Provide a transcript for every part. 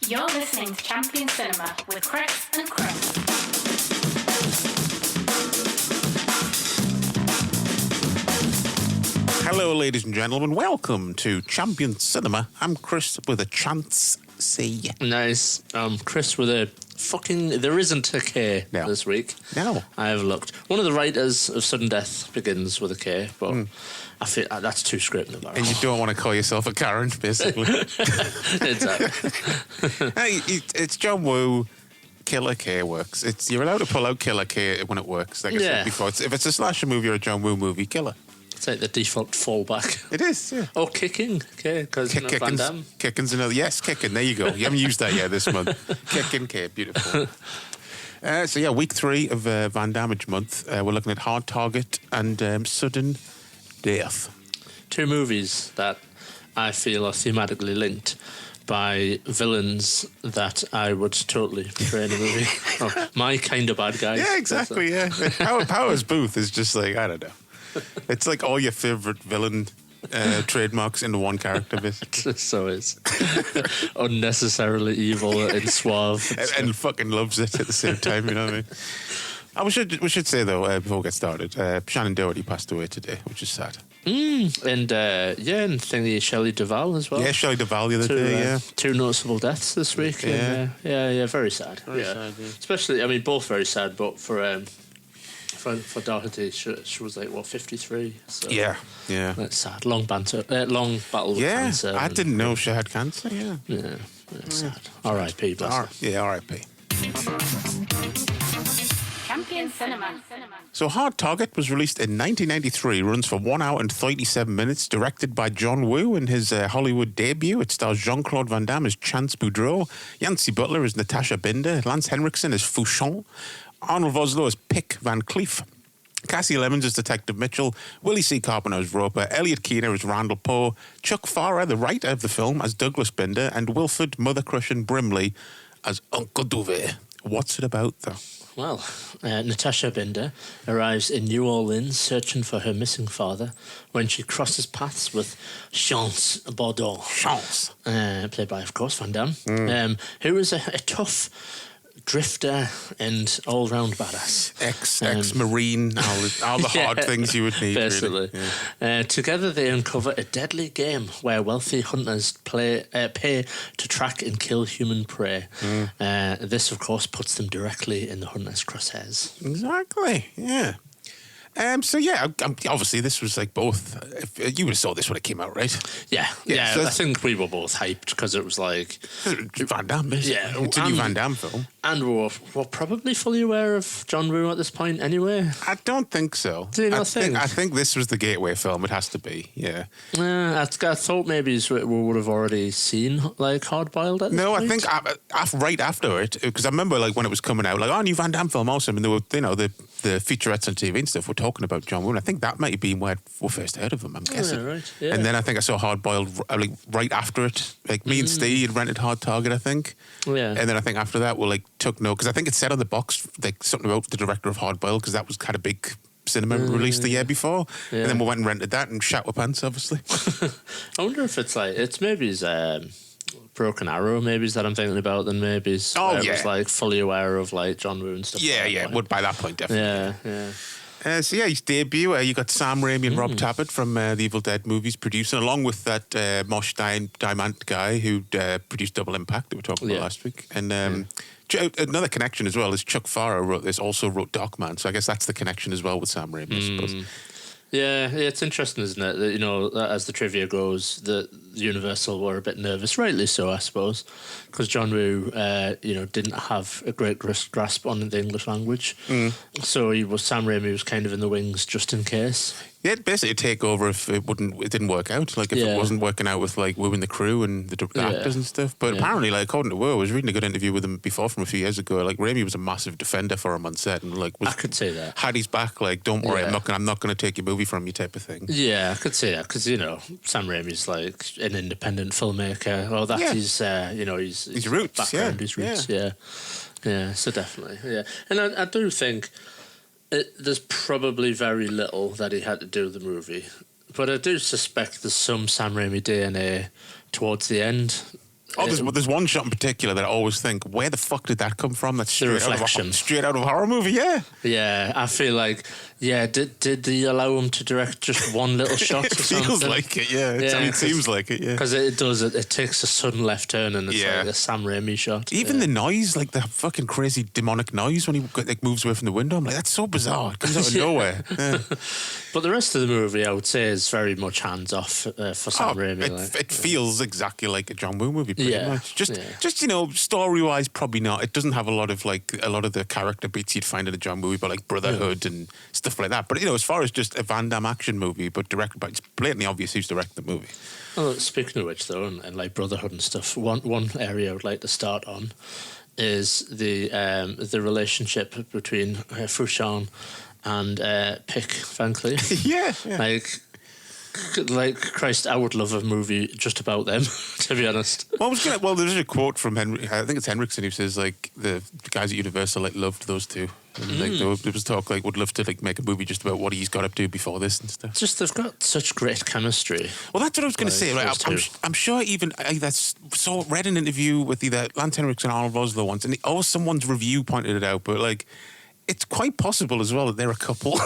You're listening to Champion Cinema with Chris and Chris. Hello, ladies and gentlemen. Welcome to Champion Cinema. I'm Chris with a chance C. Nice. Chris with a fucking... There isn't a K this week. No. I have looked. One of the writers of Sudden Death begins with a K, but I feel that's too scraping about. And you don't want to call yourself a Karen, basically. Exactly. Hey, it's John Woo. Killer K works. You're allowed to pull out Killer K when it works. Like I said before, if it's a slasher movie or a John Woo movie, killer. It's like the default fallback. It is, yeah. Oh, kicking, K, because Van Damme. Kicking's another. Yes, kicking. There you go. You haven't used that yet this month. Kicking K, beautiful. Week 3 of Van Damme month. We're looking at Hard Target and Sudden Death. Two movies that I feel are thematically linked by villains that I would totally portray in a movie. My kind of bad guys. Yeah, exactly, yeah. Powers Booth is just like, I don't know. It's like all your favourite villain trademarks into one character, basically. So it's unnecessarily evil and suave. and fucking loves it at the same time, you know what I mean? We should say, though, before we get started, Shannon Doherty passed away today, which is sad. And thingy Shelley Duvall as well. Yeah, Shelley Duvall the other day, yeah. Two noticeable deaths this week. Yeah. Yeah, very sad. Very sad, yeah. Especially, I mean, both very sad, but for Doherty, she was like, 53? So Yeah. that's sad. Long battle with cancer. Yeah, I didn't know she had cancer, yeah. Yeah, sad. R.I.P. bless her. Yeah, R.I.P. Champion Cinema. So Hard Target was released in 1993, runs for 1 hour and 37 minutes, directed by John Woo in his Hollywood debut. It stars Jean-Claude Van Damme as Chance Boudreau, Yancey Butler as Natasha Binder, Lance Henriksen as Fouchon, Arnold Vosloo as Pick Van Cleef, Cassie Lemons as Detective Mitchell, Willie C. Carpenter as Roper, Elliot Keener as Randall Poe, Chuck Farrer, the writer of the film, as Douglas Binder, and Wilford Mother-Crushing Brimley as Uncle Duvet. What's it about, though? Well, Natasha Binder arrives in New Orleans searching for her missing father when she crosses paths with Chance Bordeaux. Chance. Played by, of course, Van Damme, who is a tough drifter and all-round badass. Ex-Marine, all the hard things you would need, basically. Really. Yeah. Together they uncover a deadly game where wealthy hunters pay to track and kill human prey. This, of course, puts them directly in the hunter's crosshairs. Exactly, yeah. Obviously this was like both. You would have saw this when it came out, right? Yeah. So I think we were both hyped because it was like Van Damme, basically. Yeah, it's a new Van Damme film, and we're probably fully aware of John Woo at this point, anyway. I don't think so. Do you not think? I think this was the gateway film. It has to be, yeah. I thought maybe we would have already seen like Hard Boiled at this point. I think right after it, because I remember like when it was coming out, like new Van Damme film, awesome, and there were the featurettes on TV and stuff were talking about John Woo. And I think that might have been where we first heard of him, I'm guessing. Yeah, right. Yeah. And then I think I saw Hard Boiled like right after it. Like me and Steve had rented Hard Target, I think. Yeah. And then I think after that we like took note, because I think it said on the box like something about the director of Hard Boiled, because that had a big cinema release the year before. Yeah. And then we went and rented that and shat our pants, obviously. I wonder if it's maybe his Broken Arrow, maybe that I'm thinking about, then maybe it was like fully aware of like John Woo and stuff. Yeah, it would by that point, definitely. Yeah. His debut, you got Sam Raimi and Rob Tapert from the Evil Dead movies producing, along with that Mosh Diamant guy who produced Double Impact that we were talking about last week. And another connection as well is Chuck Farrer also wrote Darkman, so I guess that's the connection as well with Sam Raimi, I suppose. Yeah, it's interesting, isn't it? That, as the trivia goes, that Universal were a bit nervous, rightly so, I suppose, because John Woo, didn't have a great grasp on the English language. So Sam Raimi was kind of in the wings just in case. Yeah, basically a takeover if it didn't work out. Like if it wasn't working out with like Woo and the crew and the actors and stuff. But apparently, like according to Woo, I was reading a good interview with him before from a few years ago. Like Raimi was a massive defender for him on set and like I could say that had his back. Like don't worry, I'm not going to take your movie from you type of thing. Yeah, I could say that because Sam Raimi's like an independent filmmaker. Well, that's his his roots, background, his roots. Yeah. So definitely, yeah. And I do think. There's probably very little that he had to do with the movie, but I do suspect there's some Sam Raimi DNA towards the end Oh, there's one shot in particular that I always think, where the fuck did that come from? That's reflection. Straight out of a horror movie, yeah. Yeah, I feel like, did they allow him to direct just one little shot It or feels something? like it, yeah. It seems like it, yeah. Because it does, it takes a sudden left turn and it's Yeah. like a Sam Raimi shot. Even the noise, like the fucking crazy demonic noise when he like moves away from the window, I'm like, that's so bizarre. It comes out of nowhere. Yeah. But the rest of the movie, I would say, is very much hands off for Sam Raimi. It feels exactly like a John Woo movie, pretty Yeah. much. Just you know, story wise, probably not. It doesn't have a lot of the character beats you'd find in a John Woo movie, but like Brotherhood and stuff like that. But you know, as far as just a Van Damme action movie, but directed by, it's blatantly obvious who's directing the movie. Well, speaking of which, though, and like Brotherhood and stuff, one area I would like to start on is the relationship between Fouchon and Pick Van Cleef. Yeah. Like Christ, I would love a movie just about them. To be honest. Well, there's a quote from Henry. I think it's Henriksen who says like the guys at Universal like loved those two. And like there was talk like would love to like make a movie just about what he's got up to before this and stuff. Just they've got such great chemistry. Well, that's what I was going to say. Right? I'm sure even I read an interview with either Lance Henriksen or Arnold Vosloo once, and someone's review pointed it out, but like. It's quite possible as well that they're a couple.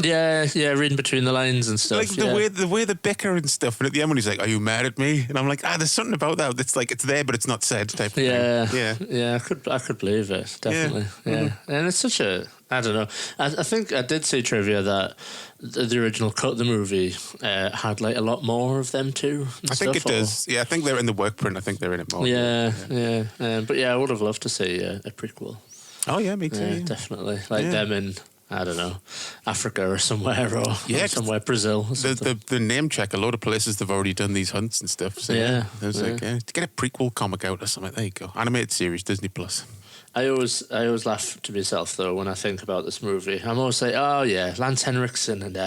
Yeah, reading between the lines and stuff. Like the way they bicker and stuff, and at the end when he's like, "Are you mad at me?" and I'm like, there's something about that. It's like it's there, but it's not said type of thing. Yeah. I could believe it definitely. Yeah, Mm-hmm. and it's such a I don't know. I think I did see trivia that the original cut of the movie had like a lot more of them too. I think it does. Yeah, I think they're in the work print. I think they're in it more. Yeah. But yeah, I would have loved to see a prequel. Oh yeah, me too. Yeah, definitely. Like them in, I don't know, Africa or somewhere, or somewhere, Brazil. Or the name check, a lot of places they've already done these hunts and stuff. So I was like, to get a prequel comic out or something. There you go, animated series, Disney Plus. I always laugh to myself though when I think about this movie. I'm always like, oh yeah, Lance Henriksen and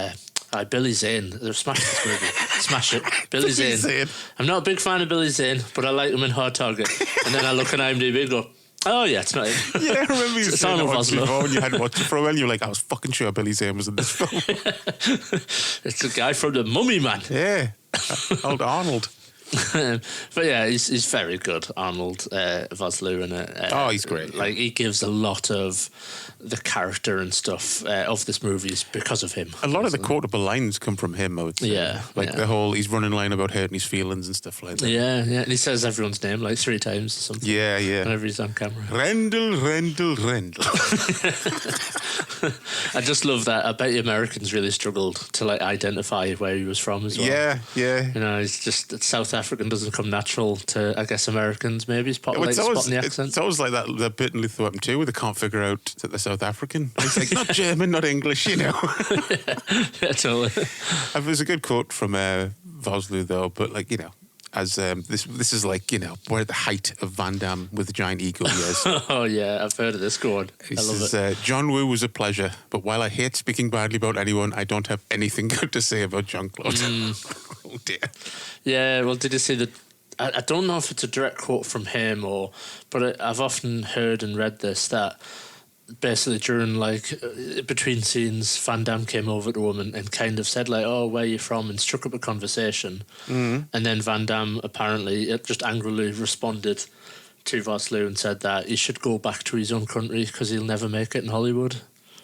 Billy Zane. They've smashed this movie. Smash it. Billy Zane. I'm not a big fan of Billy Zane, but I like him in Hard Target. And then I look at IMDb and go, oh yeah, it's not him. Yeah, I remember you saying that once Vosloo. before when you hadn't watched it for a while. You were like, I was fucking sure Billy Zane was in this film. It's the guy from The Mummy, man. Yeah, old Arnold. But yeah, he's very good, Arnold Vosloo, in it. He's great. Like he gives a lot of the character and stuff of this movie is because of him. A lot of the quotable lines come from him, I would say. Yeah, the whole he's running line about hurting his feelings and stuff like that. Yeah, and he says everyone's name like 3 times or something. Yeah. Whenever he's on camera. Rendell. I just love that. I bet the Americans really struggled to like identify where he was from as well. Yeah. You know, it's just South African doesn't come natural to, I guess, Americans. Maybe it's spotting the accent. It's always like that bit in Lethal Weapon 2 where they can't figure out that they're South African. It's like not German, not English, you know. Yeah, totally. There's a good quote from Vosloo though, but like, you know, as this is like, you know, we're at the height of Van Damme with the giant ego he has. Oh yeah, I've heard of this. Go on. He I love says, it. John Woo was a pleasure, but while I hate speaking badly about anyone, I don't have anything good to say about Jean-Claude. Oh dear. Yeah, well, did you see the... I don't know if it's a direct quote from him but I've often heard and read this, that basically during like between scenes, Van Damme came over to him and kind of said like, "Oh, where are you from?" and struck up a conversation. And then Van Damme apparently just angrily responded to Vosloo and said that he should go back to his own country because he'll never make it in Hollywood.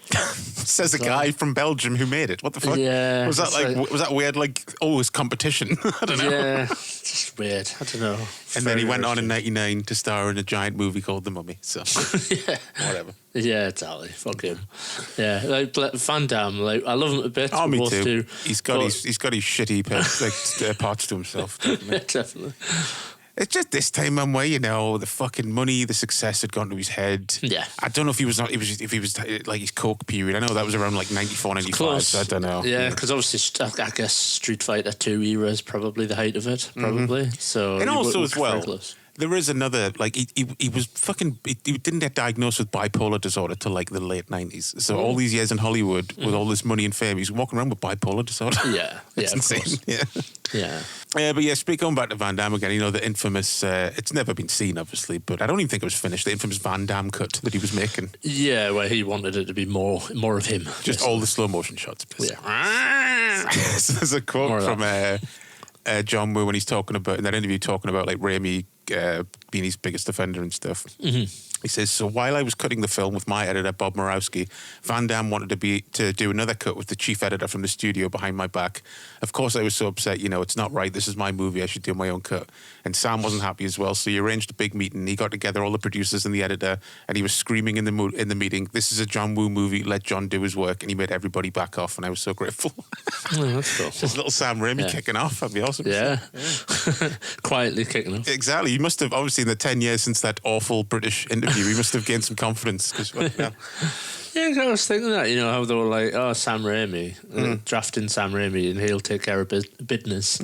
Says a guy from Belgium who made it. What the fuck? Yeah, was that weird? Like, it's competition. I don't know. Yeah, it's just weird. I don't know. And then he went on in '99 to star in a giant movie called The Mummy. So yeah, whatever. Yeah, totally. Fuck him. Yeah, like Van Damme. Like I love him a bit. Oh, me both too. do, He's got his shitty parts to himself. Definitely. It's just this time, man, where, you know, the fucking money, the success had gone to his head. Yeah. I don't know if he was like his coke period. I know that was around like 94, 95. Close. So I don't know. Yeah, because obviously, I guess Street Fighter 2 era is probably the height of it, probably. So, and also as well, close. there is another, like, he was fucking, he didn't get diagnosed with bipolar disorder till like the late 90s. So all these years in Hollywood with all this money and fame, he's walking around with bipolar disorder. Yeah, It's insane. Of course. Yeah. But yeah, going back to Van Damme again, you know, the infamous, it's never been seen, obviously, but I don't even think it was finished, the infamous Van Damme cut that he was making. Yeah, where he wanted it to be more of him. Just basically. all the slow motion shots. Basically. Yeah. So there's a quote from John Woo when he's talking about, in that interview, talking about like Raimi being his biggest offender and stuff. He says, so while I was cutting the film with my editor, Bob Morawski, Van Damme wanted to do another cut with the chief editor from the studio behind my back. Of course, I was so upset, it's not right. This is my movie. I should do my own cut. And Sam wasn't happy as well. So he arranged a big meeting. He got together all the producers and the editor, and he was screaming in the meeting, this is a John Woo movie. Let John do his work. And he made everybody back off. And I was so grateful. Oh, that's cool. Just little Sam Raimi kicking off. That'd be awesome. Yeah. Quietly kicking off. Exactly. You must have, obviously, in the 10 years since that awful British interview, he must have gained some confidence. Yeah, I was thinking that, how they were like, oh, Sam Raimi, drafting Sam Raimi and he'll take care of business.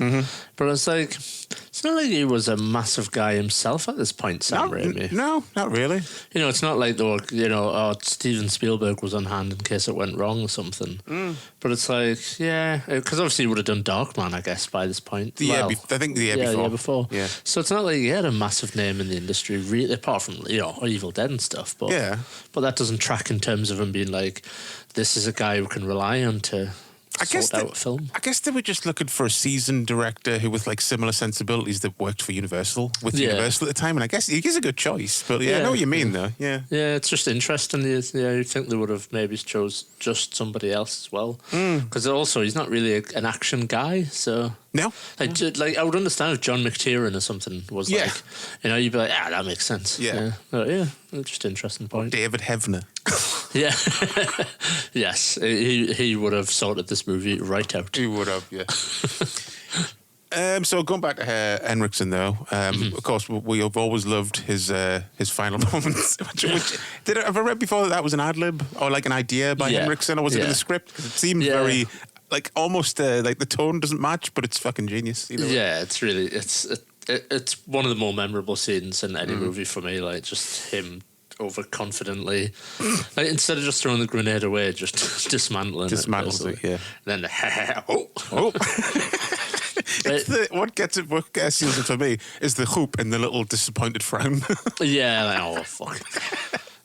But it's like, it's not like he was a massive guy himself at this point, Sam Raimi. No, not really. It's not like they were, Steven Spielberg was on hand in case it went wrong or something. But it's like, because obviously he would have done Darkman, I guess, by this point. I think the year before. The year before. Yeah. So it's not like he had a massive name in the industry, really, apart from, Evil Dead and stuff. But, but that doesn't track in terms of him being like, this is a guy who can rely on to sort out a film. I guess they were just looking for a seasoned director who with like similar sensibilities that worked for Universal Universal at the time, and I guess he is a good choice. But I know what you mean though. Yeah, it's just interesting. You think they would have maybe chose just somebody else as well, because also he's not really an action guy, so. No, like I would understand if John McTiernan or something was like, you'd be like, that makes sense. Just interesting point. David Hevner. Yeah, yes, he would have sorted this movie right out. He would have, yeah. So going back to Henriksen though, of course we have always loved his final moments. Have I read before that was an ad lib or like an idea by Henriksen, or was it in the script? 'Cause it seemed very. Like almost like the tone doesn't match, but it's fucking genius. Yeah, it's really it's one of the more memorable scenes in any movie for me. Like just him overconfidently, like instead of just throwing the grenade away, just dismantling it. Yeah. And then what seals it for me is the hoop and the little disappointed frown. Fuck.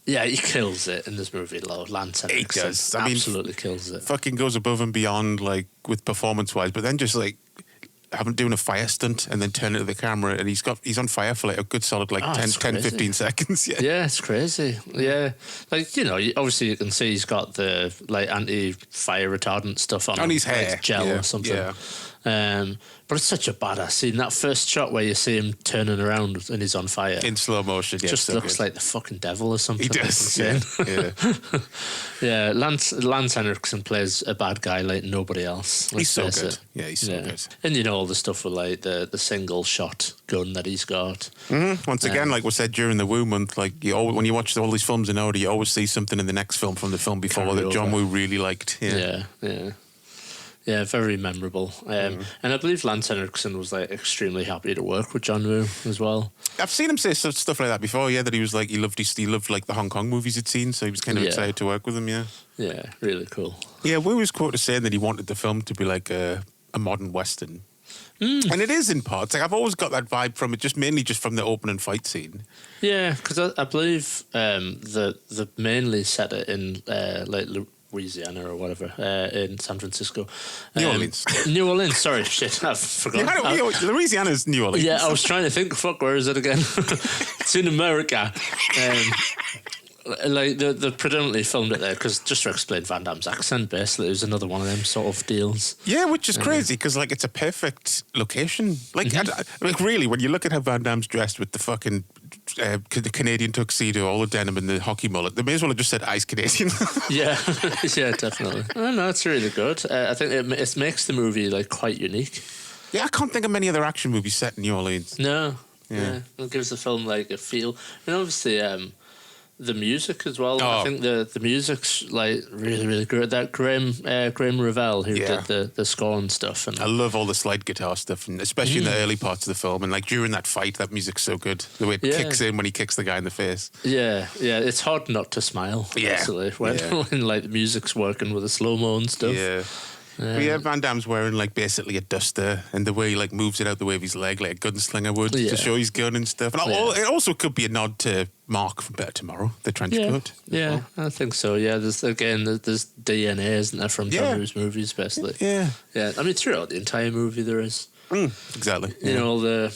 Yeah, he kills it in this movie, Lance Henriksen. He does. Absolutely kills it. Fucking goes above and beyond, like, with performance-wise, but then just, like, doing a fire stunt and then turn it to the camera, and he's on fire for, like, a good solid, like, 10, 15 seconds. Yeah, it's crazy. Yeah. Like, obviously you can see he's got the, like, anti-fire retardant stuff on his hair. Like gel or something. Yeah. But it's such a badass scene. That first shot where you see him turning around and he's on fire in slow motion, just looks like the fucking devil or something. He does. Yeah. Lance Henriksen plays a bad guy like nobody else. He's so good. Yeah, he's so good. And all the stuff with like the single shot gun that he's got. Once again, like we said during the Woo month, like when you watch all these films in order, you always see something in the next film from the film before that John Woo really liked. Yeah. Yeah, very memorable. And I believe Lance Henriksen was like extremely happy to work with John Woo as well. I've seen him say stuff like that before. Yeah, that he was like he loved like the Hong Kong movies he'd seen, so he was kind of excited to work with him. Yeah, really cool. Yeah, Woo was quoted saying that he wanted the film to be like a modern Western. And it is in parts. Like I've always got that vibe from it, mainly from the opening fight scene. Yeah, because I believe the mainly set it in like Louisiana or whatever, in San Francisco. New Orleans. New Orleans, sorry, shit, I've forgotten. Louisiana's New Orleans. Yeah, I was trying to think, where is it again? It's in America. Like, they predominantly filmed it there, because just to explain Van Damme's accent, basically, it was another one of them sort of deals. Yeah, which is crazy, because, like, it's a perfect location. Like, really, when you look at how Van Damme's dressed with the fucking the Canadian tuxedo, all the denim and the hockey mullet, they may as well have just said Ice Canadian. Yeah, definitely. No, it's really good. I think it makes the movie, like, quite unique. Yeah, I can't think of many other action movies set in New Orleans. No. Yeah. It gives the film, like, a feel. And obviously, the music as well. I think the music's like really, really good. That Graham Revell who did the score and stuff. And I love all the slide guitar stuff, and especially in the early parts of the film. And like during that fight, that music's so good. The way it kicks in when he kicks the guy in the face. Yeah. It's hard not to smile. Basically, when like the music's working with the slow mo and stuff. Yeah. Van Damme's wearing like basically a duster, and the way he like moves it out the way of his leg like a gunslinger would to show his gun and stuff. And it also could be a nod to Mark from Better Tomorrow, the trench coat. Yeah, I think so. Yeah, there's DNA, isn't there, from John Woo's movies, basically. Yeah. I mean, throughout the entire movie, there is. Exactly. You know, all the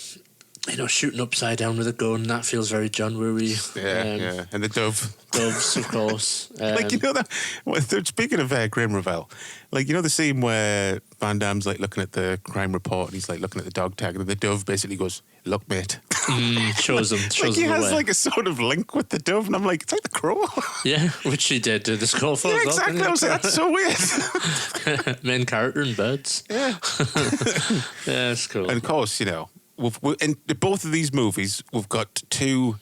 shooting upside down with a gun, that feels very John Woo-y. Yeah. And the dove. Doves, of course. Like, that. Well, speaking of Graham Revell, like, the scene where Van Damme's like looking at the crime report and he's like looking at the dog tag, and the dove basically goes, "Look, mate." Shows him. Like, he him has the way. like a sort of link with the dove, and I'm like, it's like the crow. Yeah, which he did do the score for. Yeah, as well, exactly. didn't I he? was like, that's so weird. Main character in Birds. Yeah. Yeah, it's cool. And of course, in both of these movies, we've got two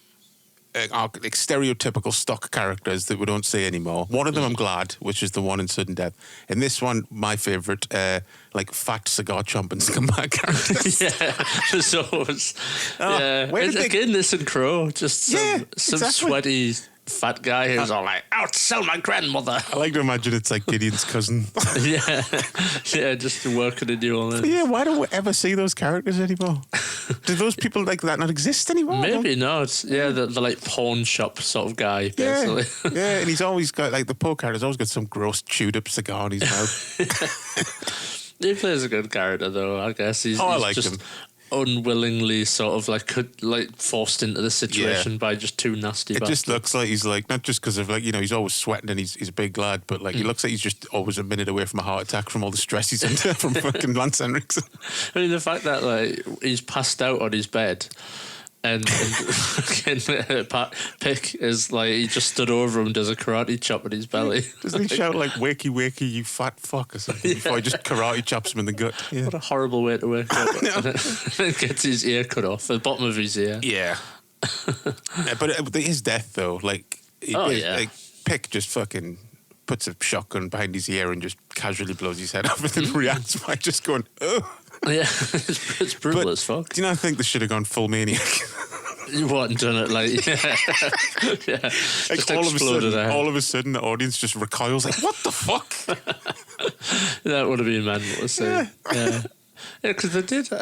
like stereotypical stock characters that we don't see anymore. One of them I'm glad, which is the one in Sudden Death. And this one, my favourite, like fat cigar chomping scumbag characters. Yeah, so it's, where did they- again, this and Crow, just some exactly. sweaty fat guy who's all like, "I'll sell my grandmother." I like to imagine it's like Gideon's cousin. yeah, just working in New Orleans. Yeah, why don't we ever see those characters anymore? Do those people like that not exist anymore? Maybe not. Yeah, the like pawn shop sort of guy, basically. Yeah, and he's always got, like, the poor character's always got some gross chewed up cigar in his mouth. He plays a good character, though. I guess he's I he's like just him. unwillingly sort of like forced into the situation by just two nasty. It just bastards. looks like he's like, not just because of like, he's always sweating and he's a big lad, but like he looks like he's just always a minute away from a heart attack from all the stress he's under from fucking Lance Henriksen. I mean, the fact that like he's passed out on his bed. And Pick is like, he just stood over him, does a karate chop at his belly. Doesn't he shout like, "Wakey, wakey, you fat fuck," or something before he just karate chops him in the gut? Yeah. What a horrible way to wake up. And then gets his ear cut off, the bottom of his ear. Yeah. But his death, though, like, like Pick just fucking puts a shotgun behind his ear and just casually blows his head off and then reacts by just going, "Oh." Yeah, it's brutal as fuck. Do you know, I think they should have gone full maniac. You wouldn't done it like, yeah. Like Just all of a exploded sudden, the audience just recoils, like, "What the fuck?" That would have been mental to see. Yeah. Yeah, because I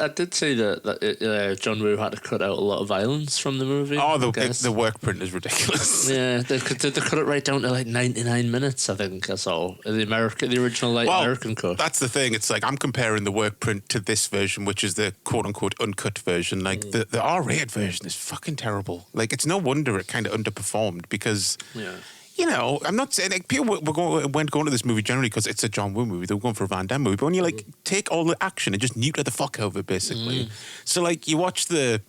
did see that John Woo had to cut out a lot of violence from the movie. Oh, I guess. the work print is ridiculous. Yeah, they cut it right down to like 99 minutes, I think. I saw the original American cut. That's the thing. It's like, I'm comparing the work print to this version, which is the quote unquote uncut version. Like the R-rated version is fucking terrible. Like, it's no wonder it kind of underperformed because. Yeah. I'm not saying, like, people weren't going to this movie generally because it's a John Woo movie. They were going for a Van Damme movie. But when you like take all the action and just neuter the fuck out of it, basically. So like you watch this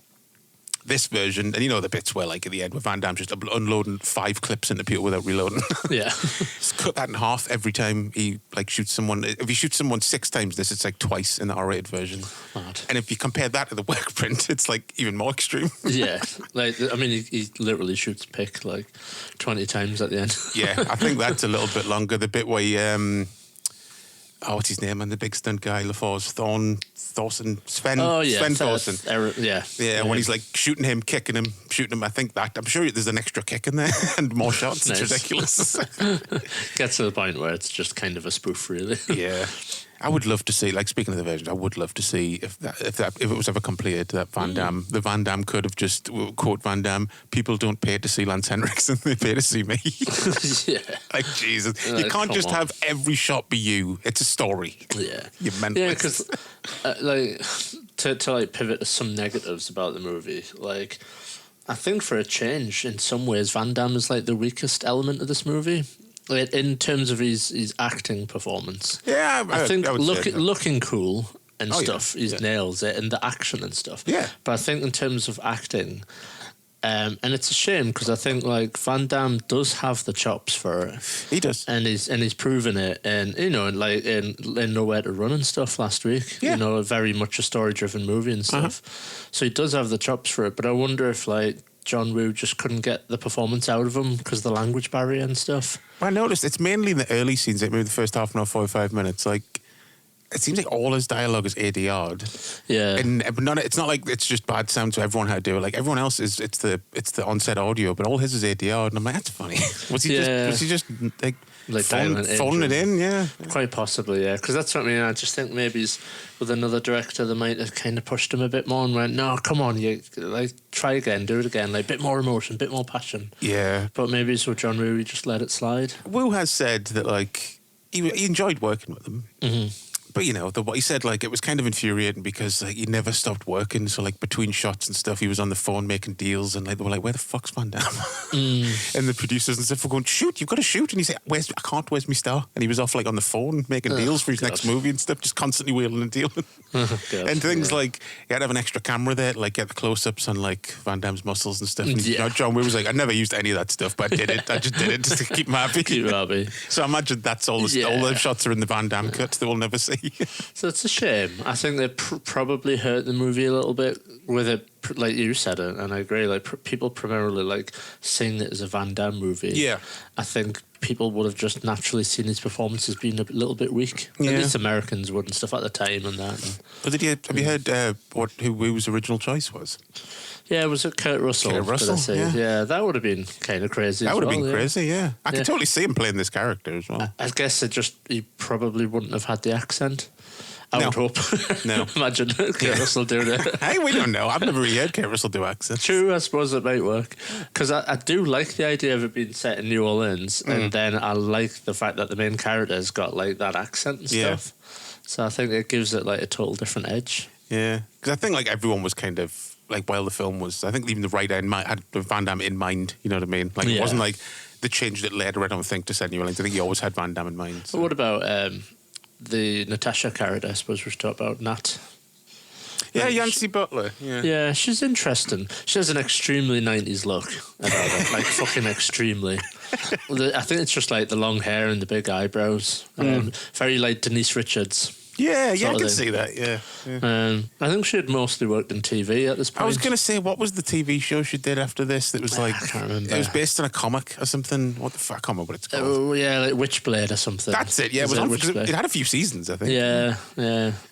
version, and the bits where like at the end where Van Damme's just unloading 5 clips into people without reloading. Yeah. Just cut that in half every time he like shoots someone. If he shoots someone 6 times, it's like twice in the R-rated version. Mad. And if you compare that to the work print, it's like even more extreme. Yeah, like, I mean, he literally shoots Pick like 20 times at the end. Yeah, I think that's a little bit longer. The bit where he, what's his name? And the big stunt guy, LaForce Thorson, Sven. Oh yeah, Sven Thorson. Yeah, when he's like shooting him, kicking him, shooting him. I think I'm sure there's an extra kick in there and more shots. Nice. It's ridiculous. Gets to the point where it's just kind of a spoof, really. Yeah. I would love to see, like, speaking of the versions, I would love to see if it was ever completed, that Van Damme, the Van Damme could have just, quote Van Damme, "People don't pay to see Lance Henriksen, they pay to see me." Yeah. Like, Jesus. You can't just have every shot be you. It's a story. Yeah. You mental. Yeah, because like to like pivot to some negatives about the movie, like I think for a change, in some ways, Van Damme is like the weakest element of this movie. In terms of his acting performance. Yeah, I think I would say so. looking cool and stuff, he yeah. nails it, and the action and stuff. Yeah. But I think in terms of acting, and it's a shame because I think like Van Damme does have the chops for it. He does. And he's proven it, and like in Nowhere to Run and stuff last week. Yeah. Very much a story driven movie and stuff. So he does have the chops for it, but I wonder if like John Woo just couldn't get the performance out of him because of the language barrier and stuff. I noticed it's mainly in the early scenes, like maybe the first half an hour, 45 minutes. Like, it seems like all his dialogue is ADR'd. Yeah. But it's not like it's just bad sound to everyone how to do it. Like, everyone else it's the on-set audio, but all his is ADR'd. And I'm like, that's funny. Was he just like phoning it in? Yeah. Quite possibly, yeah. Because that's what I mean. I just think maybe with another director, they might have kind of pushed him a bit more and went, "No, come on, you like try again, do it again, like bit more emotion, bit more passion." Yeah. But maybe it's with John Woo, he just let it slide. Woo has said that, like, he enjoyed working with them. Mm-hmm. But what he said, like, it was kind of infuriating because like he never stopped working. So like between shots and stuff, he was on the phone making deals, and like they were like, "Where the fuck's Van Damme?" And the producers and stuff were going, "Shoot, you've got to shoot." And he said, "I can't. Where's my star?" And he was off like on the phone making deals for his next movie and stuff, just constantly wheeling and dealing. And things like he had to have an extra camera there, to, like get the close-ups on like Van Damme's muscles and stuff. And John Woo was like, "I never used any of that stuff, but I did it. I just did it just to keep him happy." Keep him happy. So I imagine that's all the shots are in the Van Damme cuts that we'll never see. So it's a shame. I think they probably hurt the movie a little bit with it, like you said, and I agree. Like people primarily like seeing it as a Van Damme movie. Yeah, I think people would have just naturally seen his performance as being a little bit weak. Yeah. At least Americans would and stuff at the time and that. And, but have you heard who Woo's original choice was? yeah, was it Kurt Russell? Kurt Russell, yeah, that would have been kind of crazy. That would have been yeah. crazy, yeah. I could totally see him playing this character as well. I guess he probably wouldn't have had the accent. I would hope. No. Imagine Kurt Russell doing it. Hey, we don't know. I've never really heard Kurt Russell do accents. True, I suppose it might work. Because I do like the idea of it being set in New Orleans, and then I like the fact that the main character's got like that accent and stuff. So I think it gives it like a total different edge. Yeah, because I think like everyone was kind of like while the film was, I think even the writer had Van Damme in mind. You know what I mean? Like it wasn't like they changed it later. I don't think to set New Orleans. I think he always had Van Damme in mind. So. But what about the Natasha character? I suppose we should talk about Nat. Yeah, Yancy Butler. Yeah, she's interesting. She has an extremely 90s look about her, like fucking extremely. I think it's just like the long hair and the big eyebrows. Very like Denise Richards. Yeah, I can see that, yeah. I think she had mostly worked in TV at this point. I was going to say, what was the TV show she did after this that was like... I can't remember. It was based on a comic or something. What the fuck? I can't remember what it's called. Oh, yeah, like Witchblade or something. That's it, yeah. It had a few seasons, I think. Yeah.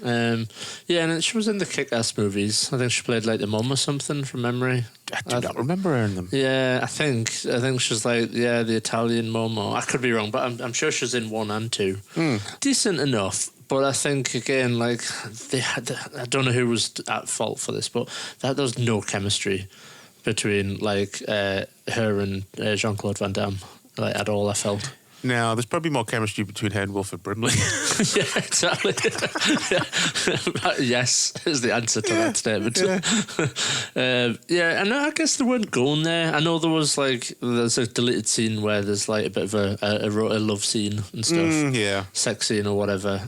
And she was in the Kick-Ass movies. I think she played like the mum or something from memory. I do not remember her in them. Yeah, I think she's like, the Italian mum. Or I could be wrong, but I'm sure she's in 1 and 2. Decent enough. But I think, again, like, I don't know who was at fault for this, but there was no chemistry between, like, her and Jean-Claude Van Damme, like, at all, I felt. No, there's probably more chemistry between her and Wilford Brimley. Yeah, exactly. Yes, is the answer to that statement. And I guess they weren't going there. I know there's a deleted scene where there's like a bit of a love scene and stuff. Sex scene or whatever.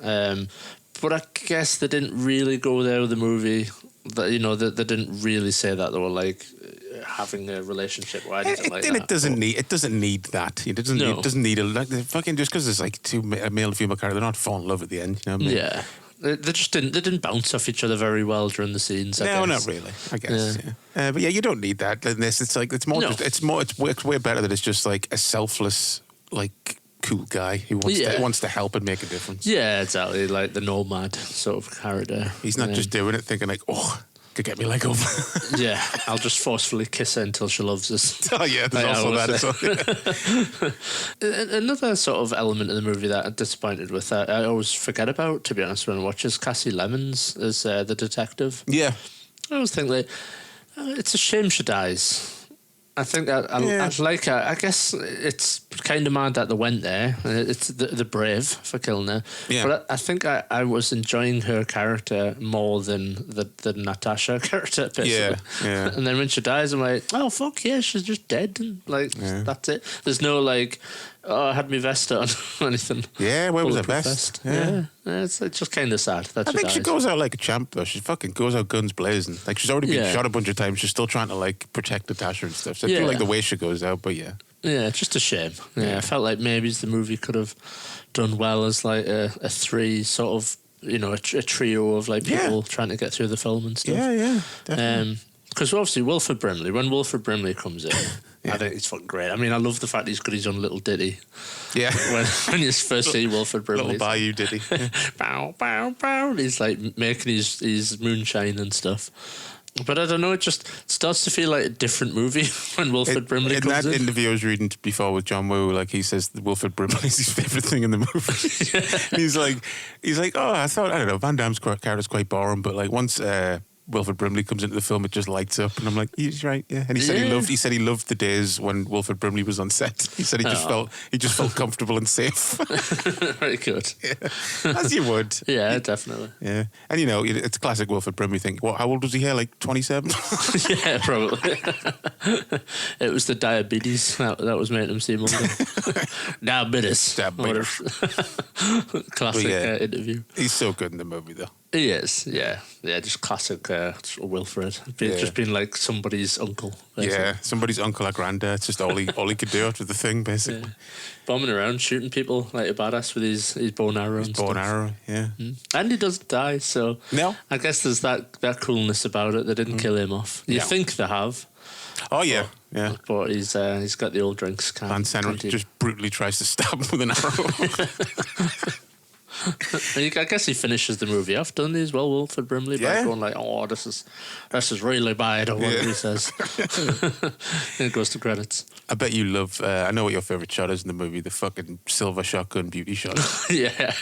But I guess they didn't really go there with the movie. That they didn't really say that they were like having a relationship or anything like that. It doesn't need that. It doesn't need a fucking just because there's like two male and female characters, they're not fall in love at the end. You know what I mean? Yeah. They just didn't bounce off each other very well during the scenes. I guess. Not really. I guess. Yeah. But yeah, you don't need that in this. It's like it works way better that it's just like a selfless like cool guy who wants to help and make a difference. Yeah, exactly. Like the nomad sort of character. He's not just doing it thinking like, could get me leg over. Yeah, I'll just forcefully kiss her until she loves us. Oh yeah, there's also that as well. Another sort of element of the movie that I'm disappointed with that I always forget about, to be honest, when I watch is Cassie Lemons as the detective. Yeah. I always think like, it's a shame she dies. I think I'd like her. I guess it's kind of mad that they went there. It's the brave for killing her. Yeah. But I think I was enjoying her character more than the Natasha character. Basically. Yeah. And then when she dies, I'm like, oh fuck yeah, she's just dead. And like that's it. There's no like, I had my vest on or anything. Yeah, where was her vest? Yeah. It's just kind of sad that I think she goes out like a champ though. She fucking goes out guns blazing. Like she's already been shot a bunch of times. She's still trying to like protect Natasha and stuff. So I feel like the way she goes out, but yeah. Yeah, it's just a shame. Yeah, I felt like maybe the movie could have done well as like a 3 sort of, a trio of like people trying to get through the film and stuff. Yeah, definitely. Because obviously when Wilford Brimley comes in, I think he's fucking great. I mean, I love the fact he's got his own little ditty. Yeah. When you first see Wilford Brimley. Little Bayou ditty. Bow, bow, bow. He's like making his moonshine and stuff. But I don't know, it just starts to feel like a different movie when Wilford Brimley comes in. In that interview I was reading before with John Woo, like he says that Wilford Brimley is his favourite thing in the movie. He's like, I don't know, Van Damme's character's quite boring, but like once Wilfred Brimley comes into the film, it just lights up, and I'm like, he's right, yeah. And he said Yeah. he said he loved the days when Wilfred Brimley was on set. He said he just felt comfortable and safe, Very good. as you would. Yeah, definitely. Yeah, and it's a classic Wilfred Brimley thing. What? How old was he here? Like 27? Yeah, probably. It was the diabetes that was making him seem older. Diabetes. Classic interview. He's so good in the movie, though. He is, yeah. Just classic Wilfred. Just being like somebody's uncle. Basically. Yeah, somebody's uncle or granddad. It's just all he could do after the thing, basically. Yeah. Bombing around, shooting people like a badass with his bow and arrow. Bow and arrow, yeah. And he doesn't die, so No. I guess there's that coolness about it. They didn't kill him off. You Yeah. think they have, Oh, yeah, yeah. but he's got the old drinks. Lance Henrik just brutally tries to stab him with an arrow. I guess he finishes the movie off, doesn't he, as well, Wilfred Brimley, by Yeah. going like, "Oh, this is really bad," or whatever he says. And it goes to credits. I bet you love, I know what your favourite shot is in the movie, the fucking silver shotgun beauty shot. Yeah,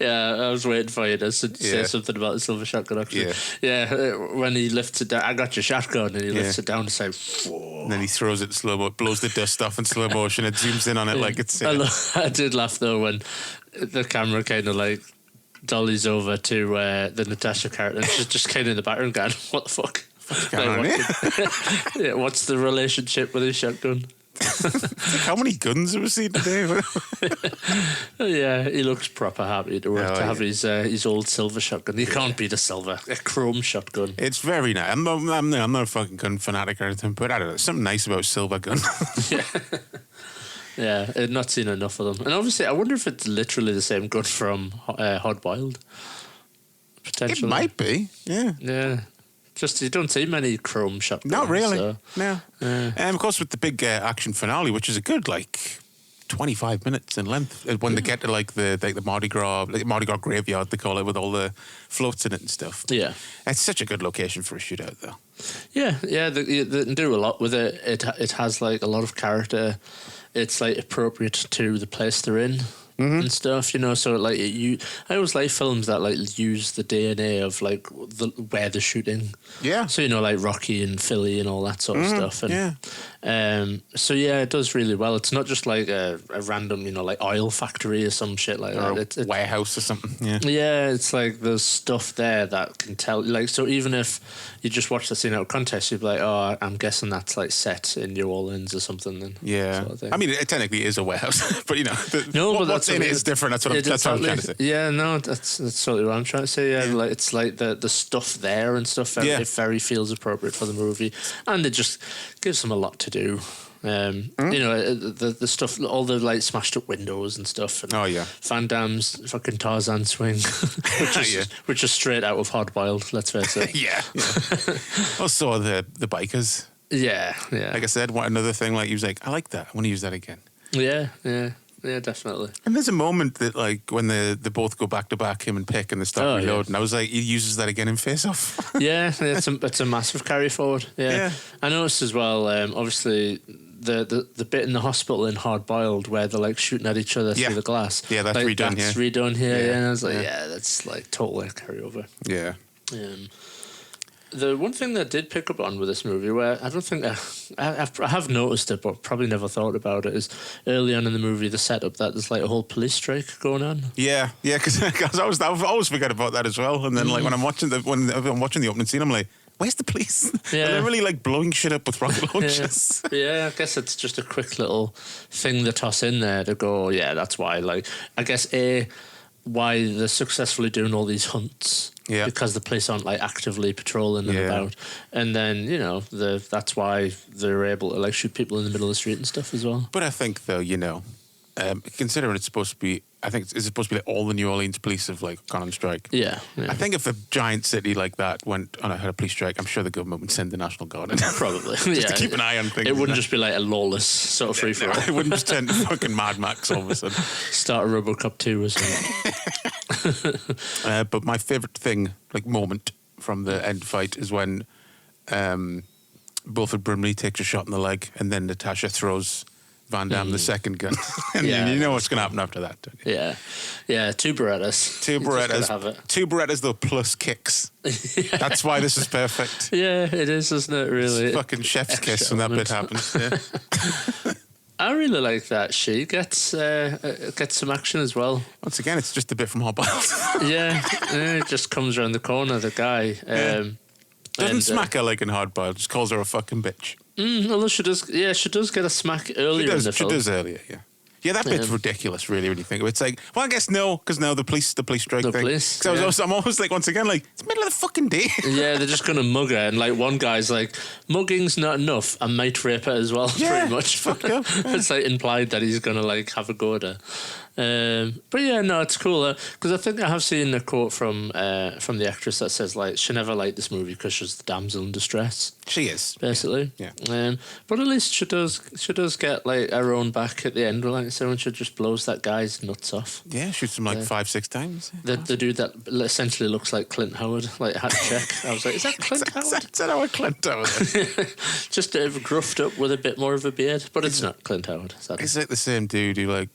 yeah. I was waiting for you to say Yeah. something about the silver shotgun. Actually, yeah. When he lifts it down, I got your shotgun, and he lifts it down to say, "Whoa." And then he throws it in slow mo, blows the dust off in slow motion. It zooms in on it like it's. I did laugh though when the camera kind of like dollies over to the Natasha character, and she's just kind of in the background going, "What the fuck?" going on here? Yeah, what's the relationship with his shotgun? Like, how many guns have we seen today? Yeah, he looks proper happy to have yeah. his old silver shotgun. You can't beat a chrome shotgun. It's very nice. I'm not a fucking gun fanatic or anything, but I don't know. There's something nice about silver gun. Yeah, I've not seen enough of them. And obviously, I wonder if it's literally the same gun from Hot Wild. It Potentially. might be, yeah. Yeah. Just, you don't see many chrome shotguns. Not really, So. no. And of course, with the big action finale, which is a good, 25 minutes in length, when they get to, the Mardi Gras graveyard, they call it, with all the floats in it and stuff. Yeah. It's such a good location for a shootout, though. Yeah, they do a lot with it. It has, a lot of character. It's, appropriate to the place they're in. And stuff, so I always like films that use the DNA of where they're shooting. Yeah. So Rocky and Philly and all that sort of stuff. And, so it does really well. It's not just a random oil factory or some shit like Or that. a warehouse or something. Yeah. Yeah, it's there's stuff there that can tell. So even if you just watch the scene out of context, you'd be like, "Oh, I'm guessing that's set in New Orleans or something." Then Yeah. sort of thing. I mean, it technically is a warehouse, but No, but what's in it is different. That's what I'm trying to say. Yeah, no, that's totally what I'm trying to say. Yeah, it's the stuff there and stuff. It very feels appropriate for the movie, and it just gives them a lot to do. The stuff, all the smashed up windows and stuff. And Oh, yeah. Van Damme's fucking Tarzan swing, which is straight out of Hot Wild. Let's face it. Yeah. Also, the bikers. Yeah, yeah, Like I said, another thing, he was like, I like that. I want to use that again. yeah, definitely. And there's a moment that, when they both go back to back, him and Pick, and they stop reloading. I was like, he uses that again in Face Off. Yeah, it's a massive carry forward. Yeah. I noticed as well. Obviously, the bit in the hospital in Hard Boiled where they're shooting at each other through the glass. Yeah, that's redone That's here. redone here. Yeah. Yeah, and I was like, that's totally a carryover. Yeah. The one thing that I did pick up on with this movie, where I don't think I have noticed it, but probably never thought about it, is early on in the movie the setup that there's a whole police strike going on. Yeah, because I always forget about that as well. And then when I'm watching the opening scene, I'm like, where's the police? Yeah. They're really blowing shit up with rocket launchers. Yeah, I guess it's just a quick little thing they toss in there to go, yeah, that's why. I guess why they're successfully doing all these hunts. Yeah. Because the police aren't actively patrolling and about. And then, that's why they're able to shoot people in the middle of the street and stuff as well. But I think though, considering it's supposed to be, I think it's supposed to be all the New Orleans police have gone on strike. Yeah. I think if a giant city like that went on a police strike, I'm sure the government would send the National Guard in. Probably. Just to keep an eye on things. It wouldn't just be a lawless sort of free for all. It wouldn't just turn to fucking Mad Max all of a sudden. Start a RoboCop 2 or something. But my favourite thing, moment from the end fight, is when Wilfred Brimley takes a shot in the leg, and then Natasha throws Van Damme the second gun. And Yeah, you know what's going to happen after that, don't you? Yeah, two Berettas. Two You just gotta Berettas. have it. Two Berettas, though, plus kicks. That's why this is perfect. Yeah, it is, isn't it, really? Fucking chef's kiss when that bit happens. Yeah. I really like that she gets some action as well. Once again, it's just a bit from Hot Boiled. Yeah, it just comes around the corner, the guy. Doesn't smack her like in Hard Boiled, just calls her a fucking bitch. Although she does get a smack earlier in the film. She does earlier, yeah. Yeah, that bit's ridiculous, really, when you think of it. It's like, well, I guess no, because now the police strike The thing. police, 'Cause I'm always like, once again, like, it's the middle of the fucking day. Yeah, they're just gonna mug her, and like one guy's like, mugging's not enough, I might rape her as well, Yeah, pretty much. fuck yeah. It's like implied that he's gonna like have a go at her. But yeah, no, it's cool because I think I have seen a quote from the actress that says like she never liked this movie because she's the damsel in distress, She is. basically. Yeah. But at least she does get like her own back at the end, like I said, when she just blows that guy's nuts off. Yeah, shoots him like 5-6 times. The dude that essentially looks like Clint Howard, like hat check. I was like, is that Clint Howard? Is that how Clint Howard is? Just gruffed up with a bit more of a beard, but it's not Clint Howard. Sadly. He's like the same dude who like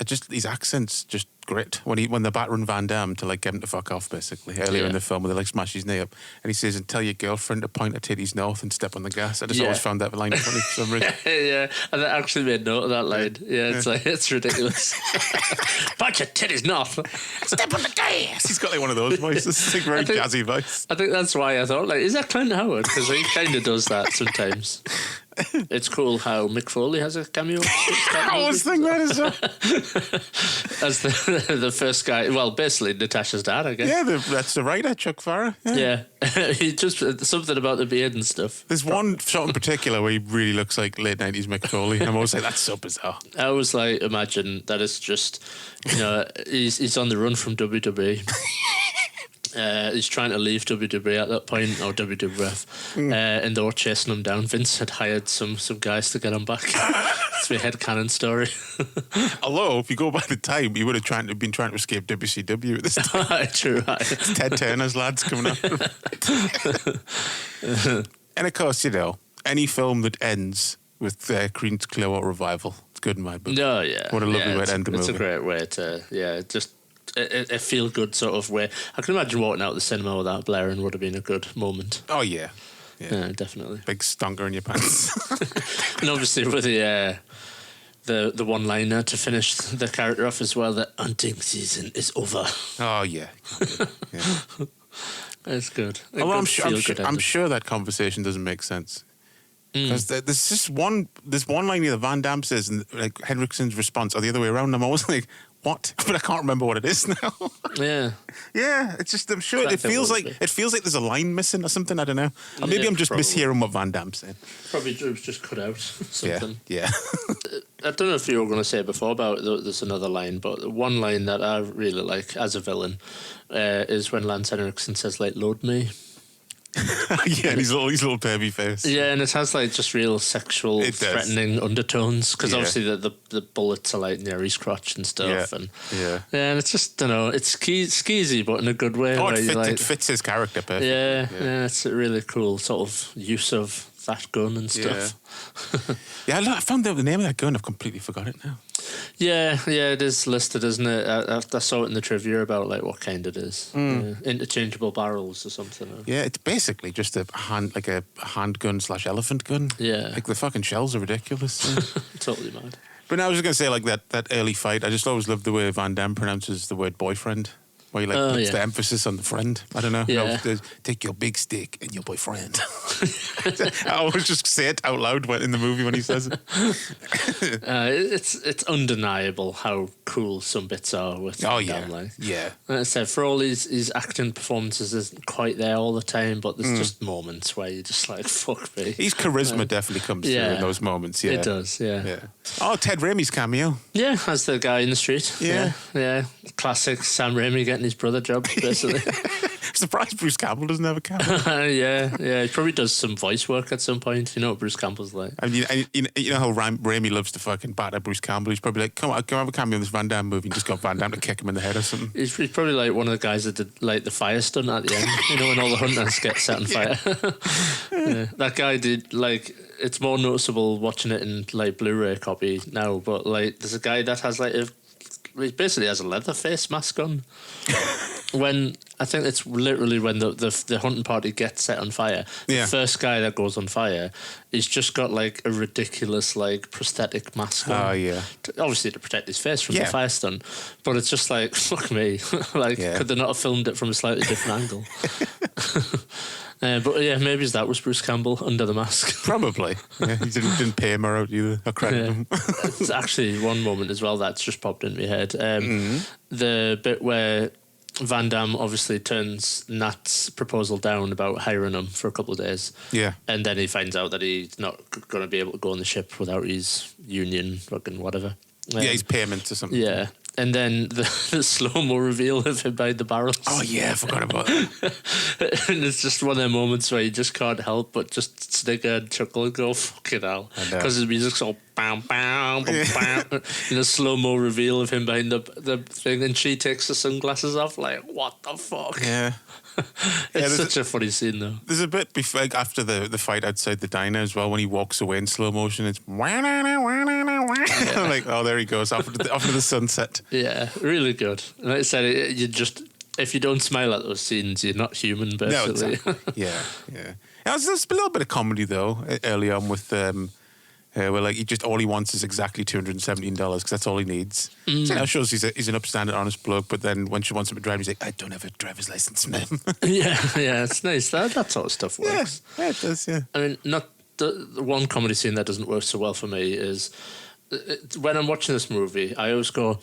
just his accent's just grit when they're battering Van Damme to like get him to fuck off basically earlier in the film where they like smash his knee up and he says and tell your girlfriend to point her titties north and step on the gas. I just always found that line funny for some reason. Yeah, and I actually made note of that line. Yeah, it's like it's ridiculous. Point your titties north. Step on the gas. He's got like one of those voices. It's like very jazzy voice. I think that's why I thought like, is that Clint Howard? Because he kind of does that sometimes. It's cool how Mick Foley has a cameo. I was thinking that as well. As the first guy, well, basically Natasha's dad, I guess. Yeah, that's the writer, Chuck Farrer. Yeah, he just something about the beard and stuff. There's one shot in particular where he really looks like late 90s Mick Foley. I'm always like, that's so bizarre. I always like imagine that it's just, he's on the run from WWE. He's trying to leave WWE at that point, or WWF, and they were chasing him down. Vince had hired some guys to get him back. It's my headcanon story. Although, if you go by the time, he would have been trying to escape WCW at this time. True, right. It's Ted Turner's lads coming up. And of course, any film that ends with Creedence Clearwater Revival, it's good in my book. No, yeah. What a lovely way to end the movie. It's a great way to, just a feel good sort of way. I can imagine walking out the cinema without blaring would have been a good moment. Oh, yeah. Yeah, definitely. Big stonker in your pants. And obviously with the one-liner to finish the character off as well, that hunting season is over. Oh, yeah. It's good. Although I'm sure that conversation doesn't make sense. Because there's just one line either Van Damme says and like Henriksen's response or the other way around. I'm always like, what? But I can't remember what it is now. Yeah. Yeah, it's just I'm sure it feels like there's a line missing or something. I don't know. Or maybe I'm just mishearing what Van Damme's saying. Probably it was just cut out something. Yeah. I don't know if you were going to say before about there's another line, but one line that I really like as a villain is when Lance Henriksen says like "load me." Yeah, and his little baby face. Yeah, and it has like just real sexual threatening undertones because obviously the bullets are like near his crotch and stuff, and and it's just it's skeezy but in a good way. Oh, it fits his character perfectly. Yeah, it's a really cool sort of use of that gun and stuff. Yeah, I found out the name of that gun. I've completely forgot it now. Yeah, it is listed, isn't it? I saw it in the trivia about like what kind it is. Interchangeable barrels or something. Yeah, it's basically just a handgun / elephant gun. Yeah, like the fucking shells are ridiculous. Totally mad. But now I was going to say like that early fight. I just always loved the way Van Damme pronounces the word boyfriend. Where he puts the emphasis on the friend. I don't know. Yeah. Take your big stick and your boyfriend. I always just say it out loud in the movie when he says it. It's undeniable how cool some bits are with Van Damme. Like I said, for all his acting performances isn't quite there all the time, but there's just moments where you're just like, fuck me. His charisma definitely comes through in those moments. Yeah, it does. Yeah. Oh, Ted Raimi's cameo. Yeah, as the guy in the street. Yeah. Classic Sam Raimi getting getting his brother job, basically. Surprised Bruce Campbell doesn't have a camera. yeah. He probably does some voice work at some point. You know what Bruce Campbell's like. I mean, you know how Raimi loves to fucking batter Bruce Campbell. He's probably like, come on, have a cameo in this Van Damme movie, and just got Van Damme to kick him in the head or something. He's probably like one of the guys that did like the fire stunt at the end. You know, when all the hunters get set on fire. Yeah. That guy did like. It's more noticeable watching it in like Blu-ray copy now, but like there's a guy that has like he basically has a leather face mask on. When I think it's literally when the hunting party gets set on fire, the first guy that goes on fire, he's just got like a ridiculous like prosthetic mask on. Oh yeah, obviously to protect his face from the fire stun, but it's just like fuck me, like could they not have filmed it from a slightly different angle? But yeah, maybe that was Bruce Campbell under the mask. Probably. Yeah, he didn't pay him out either. I credit him. It's actually one moment as well that's just popped into my head. The bit where Van Damme obviously turns Nat's proposal down about hiring him for a couple of days. Yeah. And then he finds out that he's not going to be able to go on the ship without his union fucking whatever. His payment or something. Yeah. And then the slow-mo reveal of him behind the barrels. Oh, yeah, I forgot about that. And it's just one of them moments where you just can't help but just snigger and chuckle and go, fucking hell. Because the music's all bam, bam, bam, bam. And a slow-mo reveal of him behind the thing, and she takes the sunglasses off, like, what the fuck? Yeah. It's such a funny scene, though. There's a bit before, like, after the fight outside the diner as well, when he walks away in slow motion, it's like, oh, there he goes, off into the sunset. Yeah, really good. And like I said, if you don't smile at those scenes, you're not human, basically. No, exactly. Yeah. There's a little bit of comedy, though, early on with... where like all he wants is exactly $217 because that's all he needs. So it shows he's an upstanding, honest bloke. But then when she wants him to drive, he's like, I don't have a driver's license, ma'am. yeah, it's nice. That sort of stuff works. Yeah, it does. Yeah. I mean, not the one comedy scene that doesn't work so well for me is when I'm watching this movie, I always go,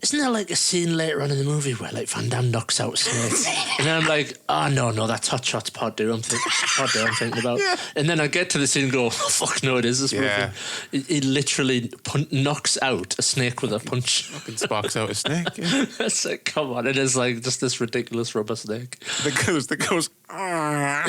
isn't there like a scene later on in the movie where like Van Damme knocks out Snake? And then I'm like, oh no, that's Hot Shots Part 2 I'm thinking about. Yeah. And then I get to the scene and go, oh, fuck no, it is this movie. He literally knocks out a snake with a punch. Fucking sparks out a snake. Yeah. It's like, come on, it is like just this ridiculous rubber snake. That goes. Yeah.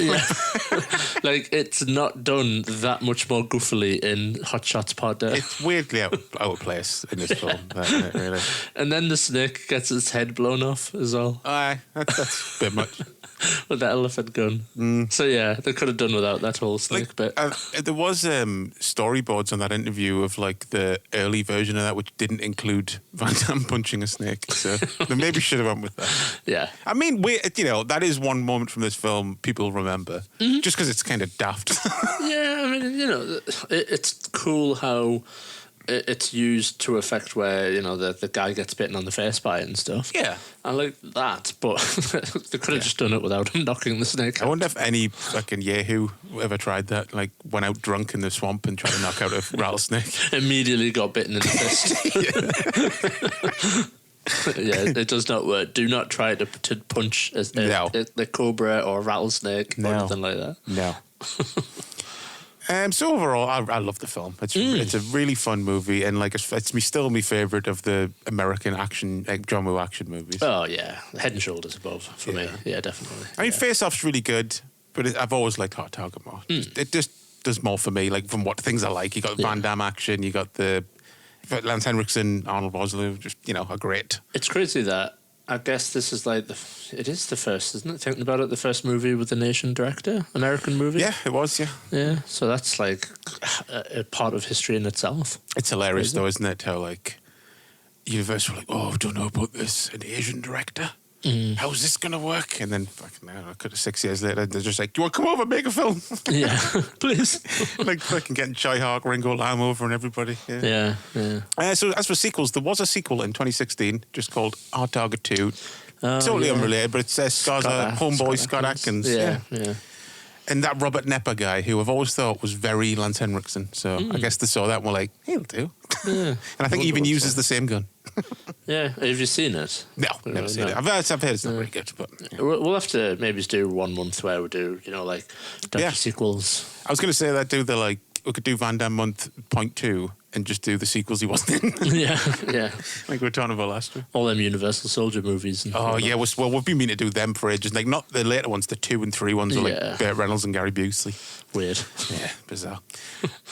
Like it's not done that much more goofily in Hot Shots Part 2. It's weirdly out of place in this film, isn't it, really? And then the snake gets its head blown off as well. Aye, that's a bit much. With the elephant gun. So yeah, they could have done without that whole snake bit. There was storyboards on that interview of like the early version of that, which didn't include Van Damme punching a snake. So they maybe should have went with that. Yeah. I mean, that is one moment from this film people remember, just because it's kind of daft. Yeah, I mean, it's cool how it's used to effect where the guy gets bitten on the face by it and stuff. Yeah, I like that, but they could have just done it without him knocking the snake out. I wonder if any fucking Yahoo ever tried that, like went out drunk in the swamp and tried to knock out a rattlesnake. Immediately got bitten in the fist. Yeah, it does not work. Do not try to punch the cobra or a rattlesnake or anything like that. No. So overall, I love the film. It's a really fun movie, and like it's still my favorite of the American action, like John Woo action movies. Oh yeah, head and shoulders above for me. Yeah, definitely. I mean, Face Off's really good, but I've always liked Hot Target more. It just does more for me, like from what things I like. You got Van Damme action, you got the Lance Henriksen, Arnold Vosloo, just are great. It's crazy that I guess this is like it is the first, isn't it? Thinking about it, the first movie with a nation director, American movie. Yeah, it was. Yeah. Yeah. So that's like a part of history in itself. It's hilarious, though, isn't it? How like Universal were like, oh, I don't know about this, an Asian director. How's this gonna work? And then fucking, I don't know, 6 years later, they're just like, do you want to come over and make a film? Yeah, please. Like fucking getting Chai Hawk, Ringo Lam over and everybody. Yeah. So as for sequels, there was a sequel in 2016 just called Hard Target 2. Totally unrelated, but it says homeboy Scott Adkins. Yeah. And that Robert Nepper guy, who I've always thought was very Lance Henriksen. So I guess they saw that and were like, he'll do. Yeah. And I think he even uses the same gun. Yeah. Have you seen it? No, never seen it. I've heard it's not very good. But we'll have to maybe do 1 month where we do, like sequels. I was going to say that we could do Van Damme month .2. and just do the sequels he wasn't in. Yeah, yeah. Like we were talking about last week. All them Universal Soldier movies. And Oh, yeah. Well, we've been meaning to do them for ages. Like, not the later ones, the 2 and 3 ones are like Yeah. Burt Reynolds and Gary Busey. Weird. Yeah, bizarre.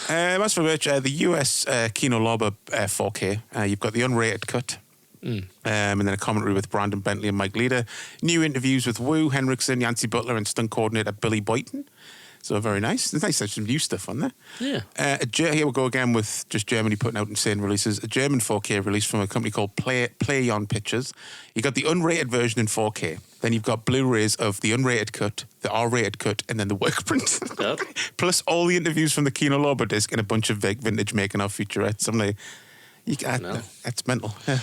As for which, the US Kino Lorber 4K, you've got the unrated cut. And then a commentary with Brandon Bentley and Mike Leader. New interviews with Wu, Henriksen, Yancey Butler, and stunt coordinator Billy Boynton. So very nice. It's nice to have some new stuff on there. Yeah. Here we go again with just Germany putting out insane releases. A German 4K release from a company called PlayOn Pictures. You got the unrated version in 4K. Then you've got Blu-rays of the unrated cut, the R-rated cut, and then the work print. Yep. Plus all the interviews from the Kino Lorber disc and a bunch of vintage making-of featurettes. I'm like, that's mental. Yeah.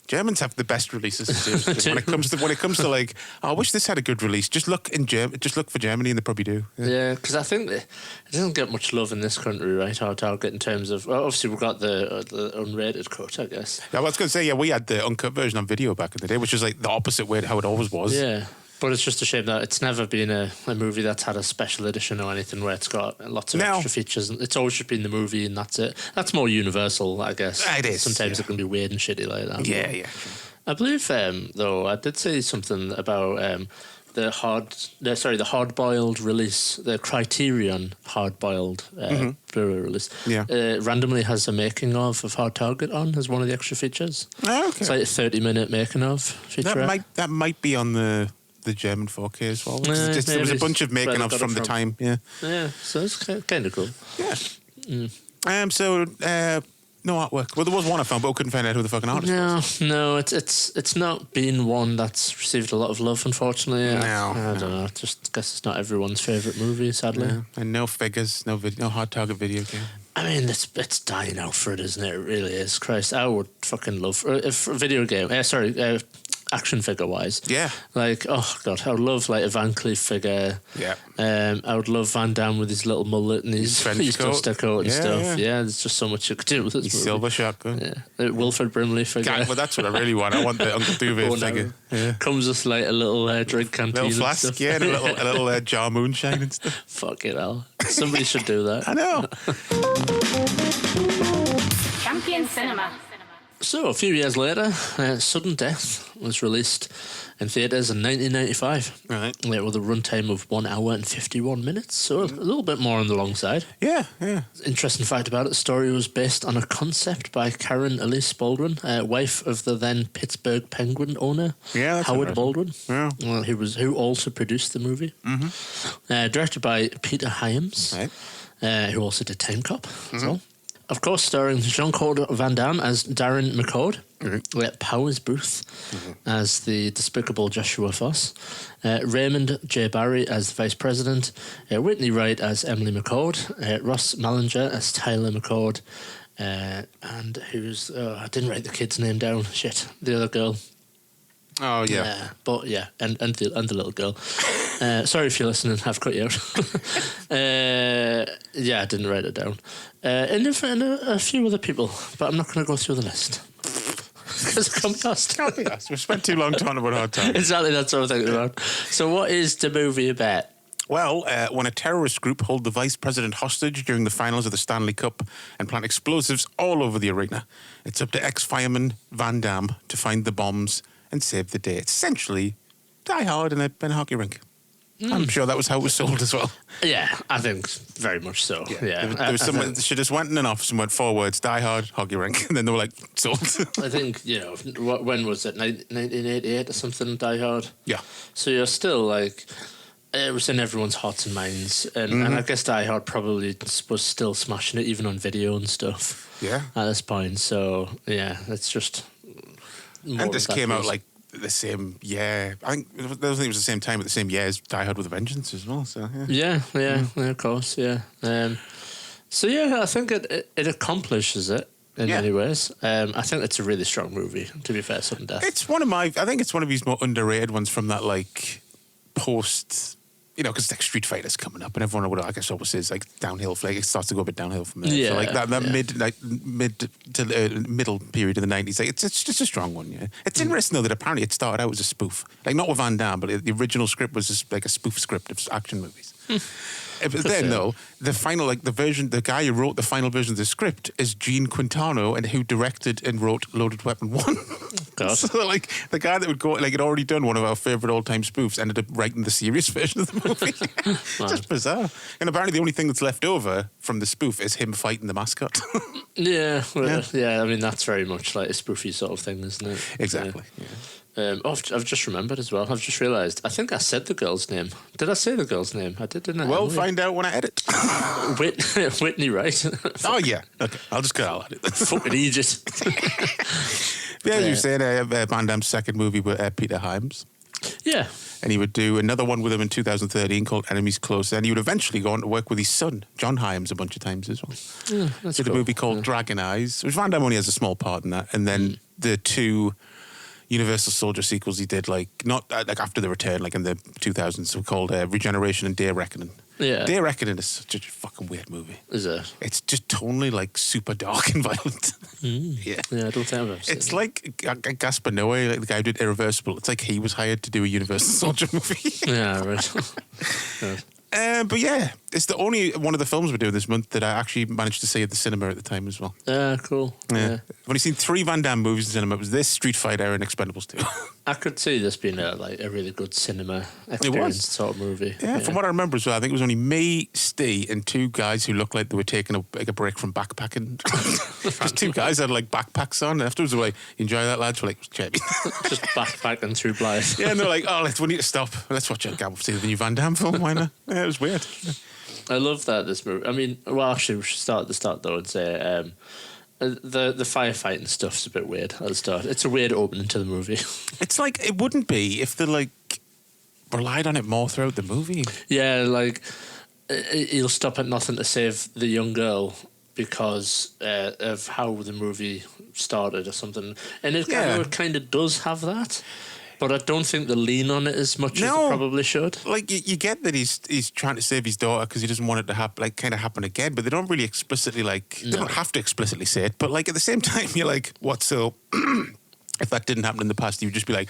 Germans have the best releases seriously. when it comes to like, oh, I wish this had a good release. Just look for Germany, and they probably do. Yeah, because I think it doesn't get much love in this country, right? Our target in terms of obviously we've got the unrated cut, I guess. Yeah, I was going to say, we had the uncut version on video back in the day, which is like the opposite way to how it always was. Yeah. But it's just a shame that it's never been a movie that's had a special edition or anything where it's got lots of extra features. It's always just been the movie and that's it. That's more universal, I guess. It is. Sometimes it can be weird and shitty like that. Yeah. I believe, though, I did say something about the hard-boiled release, the Criterion hard-boiled Blu-ray release. Yeah. Randomly has a making of Hard Target on as one of the extra features. Oh, okay. It's like a 30-minute making of feature. That might be on the German 4K as well. There was a bunch of making ofs from the time. Yeah. Yeah, so it's kind of cool. Yeah. No artwork. Well, there was one I found, but I couldn't find out who the fucking artist was. No, it's not been one that's received a lot of love, unfortunately. I don't know. Just guess it's not everyone's favourite movie, sadly. Yeah. And no figures, no Hard Target video game. I mean, it's dying out for it, isn't it? It really is. Christ, I would fucking love if a video game. Action figure wise. Yeah. Like, oh god, I would love like a Van Cleef figure. Yeah. I would love Van Damme with his little mullet and his duster coat and stuff. Yeah, there's just so much you could do with this movie. Silver shotgun. Yeah. Wilfred Brimley figure. Well, that's what I really want. I want the Uncle Duvet figure. Yeah. Comes with like a little drink canteen. Little flask, and stuff. yeah, and a little jar moonshine and stuff. Fucking hell. Somebody should do that. I know. Champion Cinema. So, a few years later, Sudden Death was released in theatres in 1995. Right. With a runtime of 1 hour and 51 minutes, so a little bit more on the long side. Yeah. Interesting fact about it, the story was based on a concept by Karen Elise Baldwin, wife of the then Pittsburgh Penguin owner, Howard Baldwin, who also produced the movie. Mm-hmm. Directed by Peter Hyams, who also did Time Cop as well. Of course, starring Jean-Claude Van Damme as Darren McCord, Powers Booth as the despicable Joshua Foss, Raymond J. Barry as the Vice President, Whitney Wright as Emily McCord, Ross Mallinger as Tyler McCord, and who's... I didn't write the kid's name down. Shit. The other girl. Oh, yeah. And the little girl. Sorry if you're listening, I've cut you out. I didn't write it down. And a few other people, but I'm not going to go through the list. Because it can't be asked. We spent too long talking about Hard Target. Exactly, that's what I'm thinking about. So what is the movie about? Well, when a terrorist group hold the vice president hostage during the finals of the Stanley Cup and plant explosives all over the arena, it's up to ex-fireman Van Damme to find the bombs and save the day. It's essentially Die Hard in a hockey rink. I'm sure that was how it was sold as well. Yeah, I think very much so. Yeah. There was someone, she just went in an office and went 4 words, Die Hard, hockey rink, and then they were like, sold. I think, when was it, 1988 or something, Die Hard? Yeah. So you're still like, it was in everyone's hearts and minds, and I guess Die Hard probably was still smashing it, even on video and stuff. Yeah. At this point, so yeah, it's just... And this came out like the same year. I think it was the same time, but the same year as Die Hard with a Vengeance as well. So yeah, of course, yeah. So yeah, I think it accomplishes it in many ways. I think it's a really strong movie. To be fair, Sudden Death. I think it's one of his more underrated ones from that like post. Because like Street Fighter's coming up, and everyone, I guess, always says like downhill. Like it starts to go a bit downhill from there. Yeah, so like that mid to middle period of the 90s. Like it's just a strong one. Yeah, it's interesting though that apparently it started out as a spoof. Like not with Van Damme, but the original script was just like a spoof script of action movies. But then, sure. though, the guy who wrote the final version of the script is Gene Quintano, and who directed and wrote Loaded Weapon 1. God. So, like, the guy that would go, like, had already done one of our favourite all-time spoofs, ended up writing the serious version of the movie. Just bizarre. And apparently the only thing that's left over from the spoof is him fighting the mascot. Yeah, yeah. I mean, that's very much like a spoofy sort of thing, isn't it? Exactly. Yeah. I've just remembered as well. I've just realised. I think I said the girl's name. Did I say the girl's name? I did, didn't I? Well, find out when I edit. Whitney Wright. Oh, yeah. Okay. I'll just get out of it. Fucking idiot. Yeah, as you said, Van Damme's second movie with Peter Hyams. Yeah. And he would do another one with him in 2013 called Enemies Closer. And he would eventually go on to work with his son, John Hyams, a bunch of times as well. Yeah, that's Did cool. a movie called Dragon Eyes, which Van Damme only has a small part in that. And then the two Universal Soldier sequels he did, like, not like after the return, like in the 2000s, were called Regeneration and Day Reckoning. Yeah. Day Reckoning is such a fucking weird movie. Is it? It's just tonally, like, super dark and violent. Yeah. Yeah, I don't think I've ever seen It's it. like Gaspar Noé, like the guy who did Irreversible. It's like he was hired to do a Universal Soldier movie. Yeah, right. God. But yeah, it's the only one of the films we're doing this month that I actually managed to see at the cinema at the time as well. Yeah, cool. Yeah. I've only seen 3 Van Damme movies in cinema. It was this, Street Fighter, and Expendables 2. I could see this being a really good cinema experience sort of movie. Yeah, from what I remember as well, I think it was only me, Steve, and 2 guys who looked like they were taking a break from backpacking. Just 2 guys had like backpacks on. And afterwards, they were like, "You enjoy that, lads?" We're like, "Check." Just backpacking through Blythe. Yeah, and they're like, "Oh, we need to stop. Let's watch see the new Van Damme film. Why not?" Yeah, it was weird. I love that this movie. I mean, well, actually, we should start at the start though and say the firefighting stuff's a bit weird at the start. It's a weird opening to the movie. It's like it wouldn't be if they like relied on it more throughout the movie. Yeah, like he'll stop at nothing to save the young girl because of how the movie started or something. And it kind of does have that. But I don't think they lean on it as much as they probably should. Like you get that he's trying to save his daughter because he doesn't want it to happen again. But they don't really explicitly they don't have to explicitly say it. But like at the same time, you're like, what? So if that didn't happen in the past, you would just be like,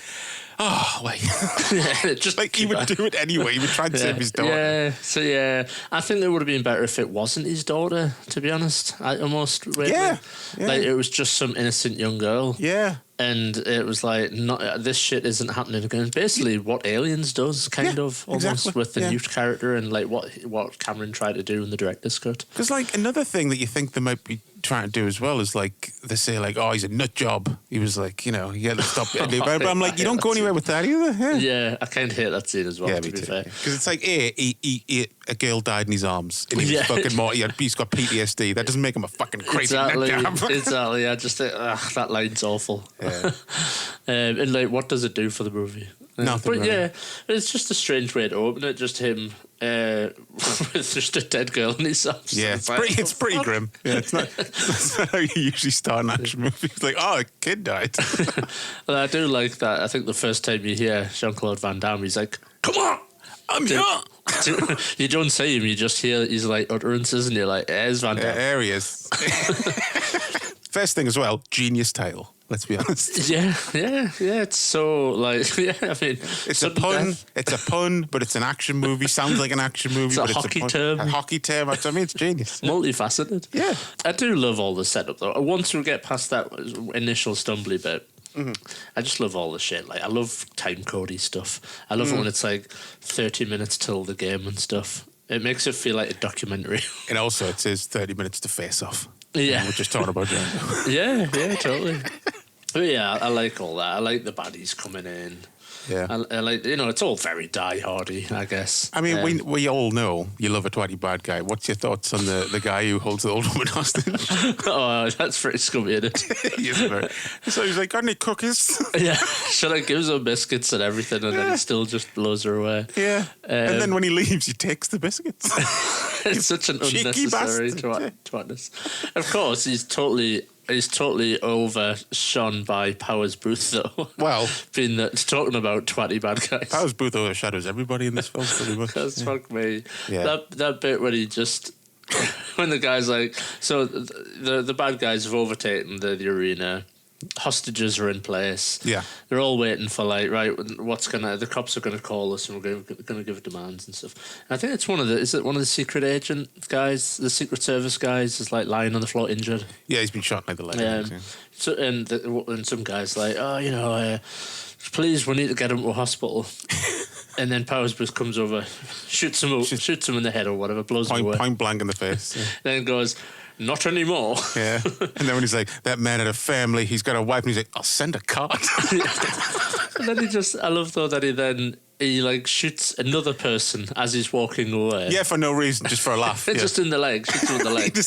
oh wait, Yeah, just like he would do it anyway. He would try and save his daughter. Yeah, so yeah, I think it would have been better if it wasn't his daughter. To be honest, I almost Yeah. like it was just some innocent young girl. Yeah. And it was like, this shit isn't happening again. Basically, what Aliens does, kind of, almost exactly, with the yeah. new character and like what Cameron tried to do in the director's cut. Because like another thing that you think they might be trying to do as well is like they say like, oh, he's a nut job. He was like, you got to stop it. But I'm like, you don't go anywhere with that either. Yeah, Yeah, I kind of hate that scene as well. Yeah, to me be too. fair. Because it's like, a girl died in his arms, and he was fucking more. He's got PTSD. That doesn't make him a fucking crazy Exactly, nut job. exactly. I just think that line's awful. Yeah. And like, what does it do for the movie? Nothing But really. yeah, it's just a strange way to open it. Just him with just a dead girl in his arms. Yeah, It's like, it's pretty grim. Yeah, it's not, that's not how you usually start an action movie. It's like, oh, a kid died. Well, I do like that. I think the first time you hear Jean-Claude Van Damme, he's like, "Come on, I'm here. You don't see him, you just hear his like utterances, and you're like, "There's Van Damme." There he is. First thing as well, genius title. Let's be honest. Yeah. It's so like, yeah. I mean, It's a sudden pun. death. It's a pun, but it's an action movie. Sounds like an action movie, It's a but hockey pun. term. A hockey term. I mean, it's genius. Multifaceted. Yeah. I do love all the setup though. Once we get past that initial stumbly bit, I just love all the shit. Like I love time codey stuff. I love it when it's like 30 minutes till the game and stuff. It makes it feel like a documentary. And also, it says 30 minutes to face off. Yeah. We're just talking about Django. yeah, totally. But yeah, I like all that. I like the baddies coming in. Yeah. I like, it's all very die-hardy, I guess. I mean, we all know you love a twatty bad guy. What's your thoughts on the guy who holds the old woman hostage? Oh, that's pretty scummy, isn't it? He is very. So he's like, got any cookies? Yeah, should I give her biscuits and everything, and then he still just blows her away? Yeah. And then when he leaves, he takes the biscuits. It's such an Cheeky unnecessary bastard. twatness. Of course, he's totally overshone by Powers Booth, though. Well, being talking about twatty bad guys. Powers Booth overshadows everybody in this film pretty much. That's fuck me. Yeah. That bit when he just when the guy's like, so the bad guys have overtaken the arena. hostages are in place. Yeah. They're all waiting for like, right, the cops are gonna call us and we're gonna give demands and stuff. And I think it's one of the secret agent guys, the Secret Service guys, is like lying on the floor injured. Yeah, he's been shot in like the leg. Yeah. So and some guys like, please, we need to get him to a hospital. And then Powers Booth comes over, shoots him in the head or whatever, blows him away. Point blank in the face. Yeah. Then goes, not anymore. Yeah. And then when he's like, that man had a family, he's got a wife, and he's like, I'll send a card. And then I love though that he like shoots another person as he's walking away. Yeah, for no reason, just for a laugh. Yeah. Just in the leg, shoots him in the leg.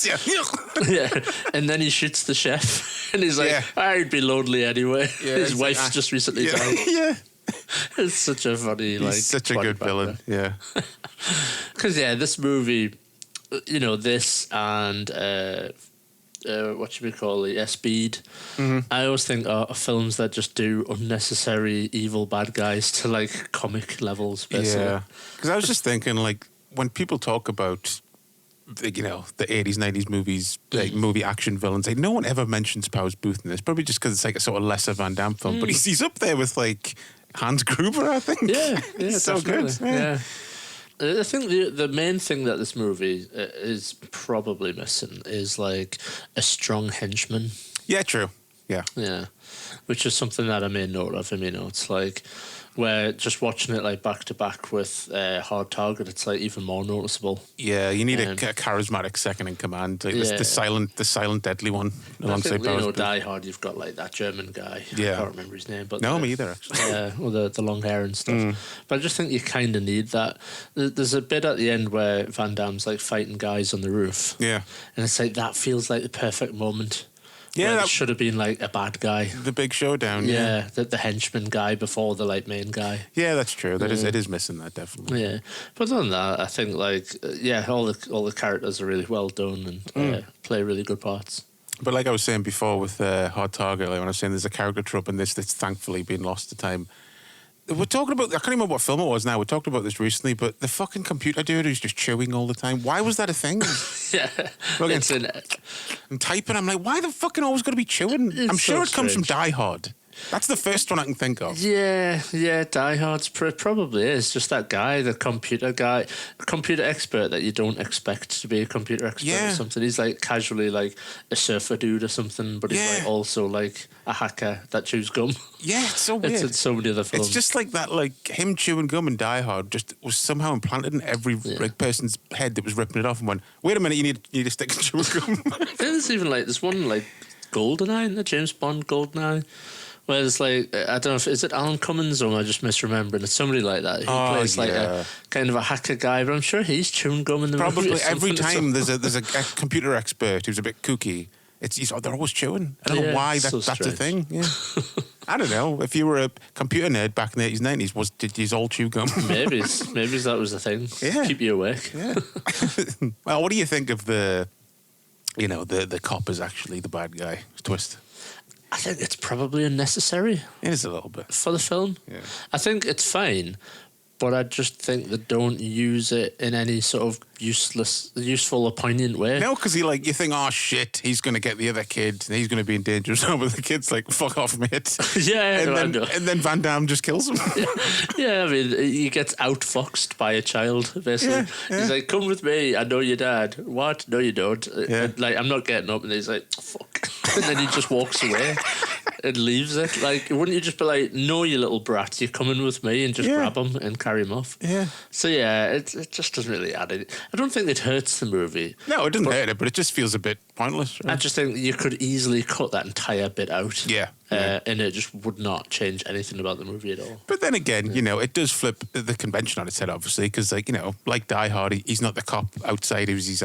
Yeah. And then he shoots the chef, and he's like, I'd be lonely anyway. Yeah, his wife's like, just recently died. Yeah. It's such a funny, he's such a good villain. Yeah. Because this movie, this and what should we call it? Speed. Mm-hmm. I always think are films that just do unnecessary evil bad guys to like comic levels. Basically. Yeah. Because I was just thinking, like, when people talk about the 80s, 90s movies, like movie action villains, like no one ever mentions Powers Booth in this. Probably just because it's like a sort of lesser Van Damme film. But he's up there with like Hans Gruber, I think. Yeah, so good. Yeah. I think the main thing that this movie is probably missing is like a strong henchman. Yeah, true. Yeah. Yeah. Which is something that I made note of him, it's like where just watching it like back to back with Hard Target, it's like even more noticeable. Yeah, you need a charismatic second in command, like the silent deadly one alongside Powers Booth. Die Hard, you've got like that German guy. Yeah. I can't remember his name, but no, me either. Actually. Or the long hair and stuff. But I just think you kind of need that. There's a bit at the end where Van Damme's like fighting guys on the roof. Yeah, and it's like that feels like the perfect moment. Yeah, that should have been like a bad guy. The big showdown. Yeah, the henchman guy before the like main guy. Yeah, that's true. It is missing that, definitely. Yeah, but other than that, I think like all the characters are really well done and play really good parts. But like I was saying before with Hard Target, like when I was saying there's a character trope in this that's thankfully been lost to time. We're talking about, I can't remember what film it was now, we talked about this recently, but the fucking computer dude who's just chewing all the time, why was that a thing? Yeah, it's in it. I'm typing, I'm like, why the fucking always got to be chewing? I'm sure it comes from Die Hard. That's the first one I can think of. Yeah, Die Hard's probably is. Just that guy, the computer expert that you don't expect to be a computer expert or something. He's like casually like a surfer dude or something, but he's like also like a hacker that chews gum. Yeah, it's so weird. It's in so many other films. It's just like that, like him chewing gum in Die Hard just was somehow implanted in every like person's head that was ripping it off and went, wait a minute, you need to stick and chew gum. There's even like this one like GoldenEye, the James Bond GoldenEye. Where it's like, I don't know if, is it Alan Cummins or am I just misremembering? It's somebody like that. He plays like a kind of a hacker guy, but I'm sure he's chewing gum in the movie. Probably every time there's a computer expert who's a bit kooky, they're always chewing. I don't know why that's a thing. Yeah. I don't know. If you were a computer nerd back in the 80s, 90s, did you all chew gum? Maybe that was the thing. Yeah. Keep you awake. Yeah. Well, what do you think of the cop is actually the bad guy twist? I think it's probably unnecessary. It is a little bit. For the film. Yeah. I think it's fine, but I just think they don't use it in any sort of useful or poignant way. No, because you think, oh shit, he's going to get the other kid and he's going to be in danger. But the kid's like, fuck off, mate. Yeah, and then Van Damme just kills him. Yeah, I mean, he gets outfoxed by a child, basically. Yeah. He's like, come with me, I know your dad. What? No, you don't. Yeah. And, like, I'm not getting up. And he's like, fuck. And then he just walks away and leaves it. Like, wouldn't you just be like, no, you little brat, you're coming with me, and just grab him and carry him off? Yeah. So, yeah, it just doesn't really add it. I don't think it hurts the movie. No, it doesn't hurt it, but it just feels a bit pointless. Right? I just think you could easily cut that entire bit out. Yeah. And it just would not change anything about the movie at all. But then again, it does flip the convention on its head, obviously, because, like Die Hard, he's not the cop outside who's,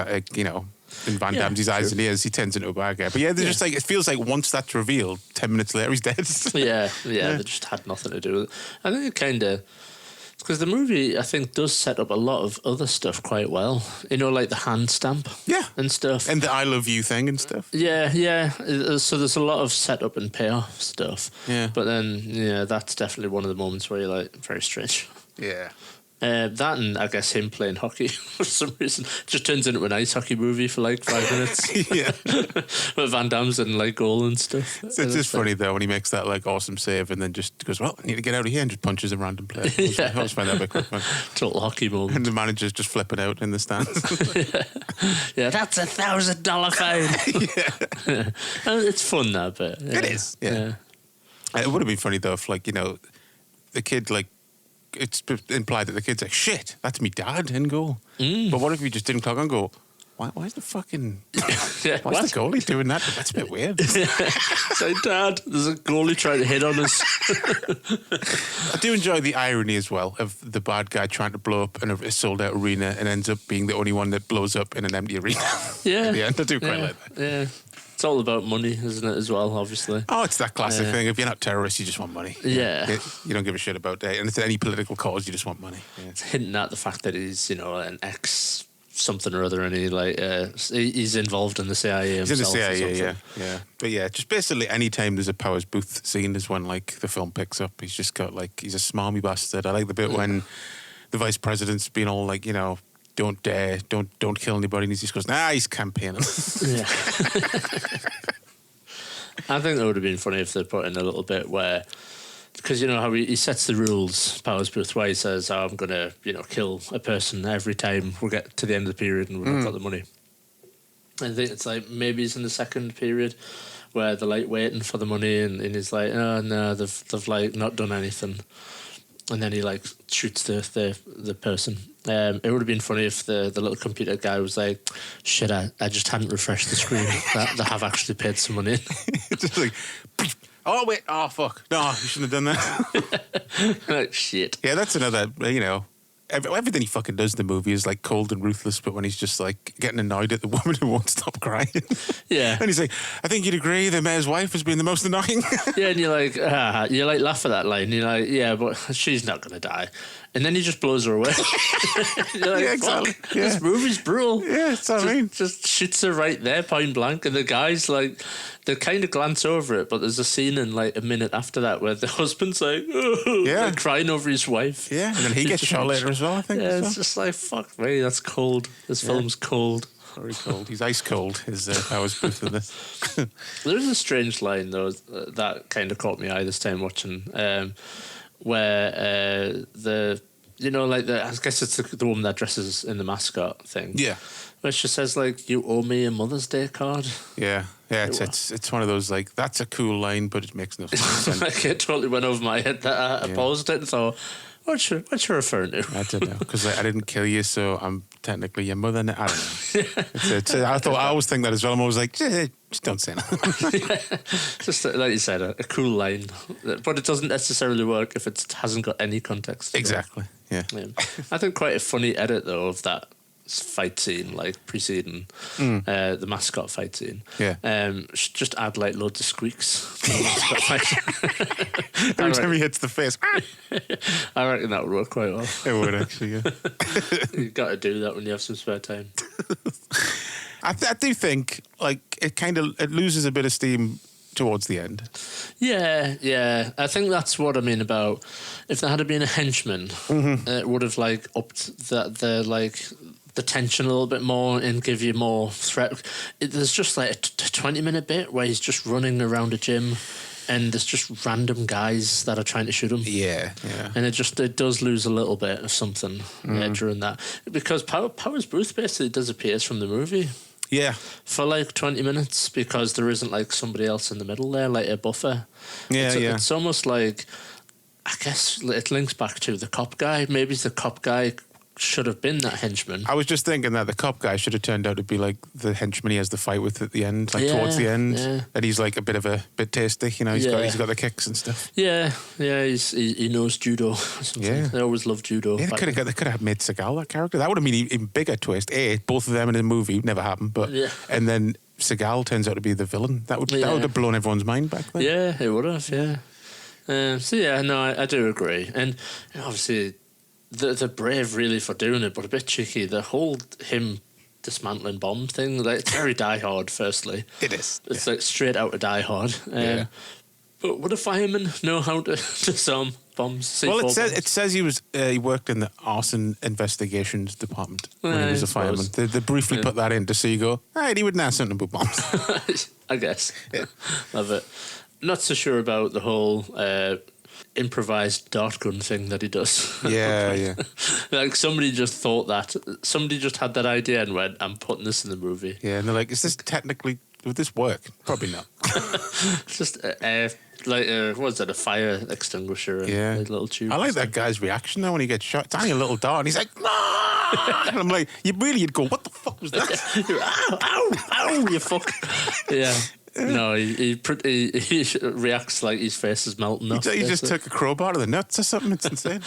in Van Damme's eyes and ears, he turns into a bad guy. But they're just like, it feels like once that's revealed, 10 minutes later, he's dead. Yeah, they just had nothing to do with it. I think it kind of, because the movie, I think, does set up a lot of other stuff quite well. Like the hand stamp and stuff. And the I love you thing and stuff. Yeah. So there's a lot of setup and payoff stuff. Yeah. But then, that's definitely one of the moments where you're like, very strange. Yeah. That and I guess him playing hockey for some reason just turns into an ice hockey movie for like 5 minutes. Yeah. With Van Damme's in like goal and stuff. It's just funny though when he makes that like awesome save and then just goes, well, I need to get out of here, and just punches a random player. I always find that a bit quick, man. Total hockey moment. And the manager's just flipping out in the stands. Yeah, that's $1,000 fine. Yeah. It's fun that bit. Yeah. It is. Yeah. It would have been funny though if, like, you know, the kid, like, it's implied that the kid's like, shit, that's me dad in goal. But what if you just didn't clock on and go, why is the fucking why's the goalie doing that? That's a bit weird. So, Dad, there's a goalie trying to hit on us. I do enjoy the irony as well of the bad guy trying to blow up in a sold out arena and ends up being the only one that blows up in an empty arena. Yeah. At the end. I do quite like that. Yeah. It's all about money, isn't it, as well, obviously? Oh, it's that classic thing. If you're not terrorists, you just want money. Yeah. You don't give a shit about it. And it's any political cause, you just want money. Yeah. It's hinting at the fact that he's, you know, an ex something or other, and he's involved in the CIA himself. He's in the CIA, yeah. But yeah, just basically any time there's a Powers Booth scene is when, like, the film picks up. He's just got, like, he's a smarmy bastard. I like the bit when the vice president's been all like, you know, don't dare, don't kill anybody. And he just goes, nah, he's campaigning. Yeah. I think that would have been funny if they put in a little bit where, because you know how he sets the rules, Powers Booth, where he says, I'm going to, you know, kill a person every time we get to the end of the period and we've not got the money. I think it's like maybe it's in the second period where they're like waiting for the money and he's like, oh no, they've like not done anything. And then he like shoots the person. It would have been funny if the little computer guy was like, shit, I just hadn't refreshed the screen. They have actually paid some money. Just like, oh wait, oh fuck, no, you shouldn't have done that. Like, shit. Yeah, that's another, you know, everything he fucking does in the movie is like cold and ruthless, but when he's just like getting annoyed at the woman who won't stop crying. Yeah. And he's like, I think you'd agree the mayor's wife has been the most annoying. Yeah, and you're like laugh at that line. You're like, yeah, but she's not going to die. And then he just blows her away. You're like, yeah, exactly. fuck, this movie's brutal. Yeah, that's what I mean. Just shoots her right there, point blank. And the guys, like, they kind of glance over it, but there's a scene in, like, a minute after that where the husband's like, oh, yeah, like, crying over his wife. Yeah, and then he gets shot later as well, I think. Yeah, it's just like, fuck me, that's cold. This film's cold. Very cold. He's ice cold, his Powers Booth in this. There's a strange line, though, that kind of caught me eye this time watching, where I guess it's the woman that dresses in the mascot thing. Yeah. Where she says, like, you owe me a Mother's Day card. Yeah. Yeah, it's one of those, like, that's a cool line, but it makes no sense. Like, it totally went over my head that I paused it and thought, what's she referring to? I don't know, because I didn't kill you, so I'm technically your mother. I don't know. I always think that as well. I'm always like, just don't say that. Just like you said, a cool line, but it doesn't necessarily work if it hasn't got any context. Exactly. Yeah. I think quite a funny edit though of that fight scene, like preceding the mascot fight scene. Yeah. Just add like loads of squeaks to the mascot fight. Every time he hits the face. I reckon that would work quite well. It would actually, yeah. You've got to do that when you have some spare time. I do think, like, it loses a bit of steam towards the end. Yeah. I think that's what I mean about if there had been a henchman, it would have like upped the tension a little bit more and give you more threat. There's just like a 20-minute bit where he's just running around a gym and there's just random guys that are trying to shoot him. Yeah. And it does lose a little bit of something during that. Because Powers Booth basically disappears from the movie. Yeah. For like 20 minutes because there isn't like somebody else in the middle there, like a buffer. It's almost like, I guess it links back to the cop guy. Maybe the cop guy should have been that henchman. I was just thinking that the cop guy should have turned out to be like the henchman he has the fight with at the end, like towards the end. Yeah. And he's like a bit tasty, you know, he's got the kicks and stuff. Yeah, he knows judo or something. Yeah. They always loved judo. Yeah, they could have made Seagal that character. That would have been an even bigger twist. Both of them in the movie never happened, but and then Seagal turns out to be the villain. That would have blown everyone's mind back then. Yeah, it would have, yeah. I do agree. And obviously they're brave really for doing it, but a bit cheeky. The whole him dismantling bomb thing, like, it's very Die Hard, firstly. It is. It's like straight out of Die Hard. But would a fireman know how to disarm bombs. Well, C4 bombs. it says he worked in the arson investigations department when he was I a fireman. suppose. They briefly put that in just so you go, right, he would know something about bombs. I guess. Yeah. Love it. Not so sure about the whole improvised dart gun thing that he does. Yeah. Like somebody just thought that. Somebody just had that idea and went, I'm putting this in the movie. Yeah, and they're like, is this technically, would this work? Probably not. It's just what was that, a fire extinguisher and Yeah. a little tube. I like that guy's reaction now when he gets shot. It's only a little dart, and he's like, "Ah!" And I'm like, you'd go, what the fuck was that? Ow, ow, ow, you fuck. Yeah. No, he reacts like his face is melting off. He just basically. took a crowbar to the nuts or something. It's insane.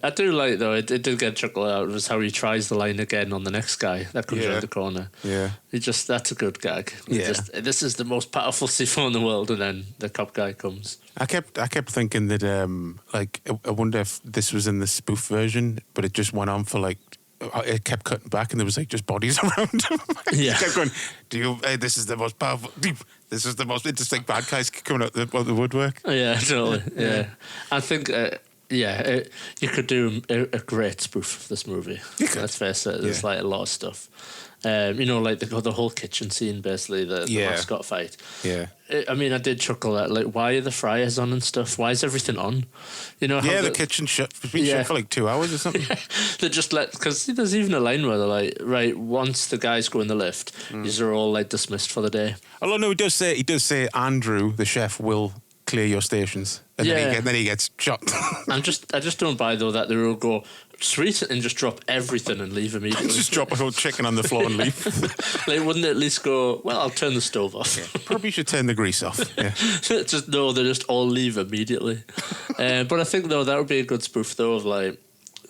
I do like, though, it did get a chuckle out of how he tries the line again on the next guy that comes Yeah. around the corner. Yeah. That's a good gag. Yeah. This is the most powerful C4 in the world, and then the cop guy comes. I kept thinking that I wonder if this was in the spoof version, but it just went on for like it kept cutting back, and there was like just bodies around him. Yeah. He kept going, this is the most powerful, this is the most interesting bad guys coming out the woodwork. Yeah, totally. Yeah, I think. You could do a great spoof of this movie. You could. Let's face it. There's Yeah. like a lot of stuff. Like the whole kitchen scene, basically the Yeah. mascot fight. Yeah. I did chuckle at like, why are the fryers on and stuff? Why is everything on? You know, how Yeah, the kitchen shut. It's been Yeah. shut for like 2 hours or something. they just because there's even a line where they're like, right, once the guys go in the lift, these are all like dismissed for the day. Although no, he does say Andrew, the chef, will clear your stations, and Yeah. then he gets shot. I just don't buy though that they will go sweet and just drop everything and leave immediately. Just drop a whole chicken on the floor and leave. Like, wouldn't it at least go, well, I'll turn the stove off. Probably should turn the grease off. Yeah. They just all leave immediately. But I think though that would be a good spoof though of like,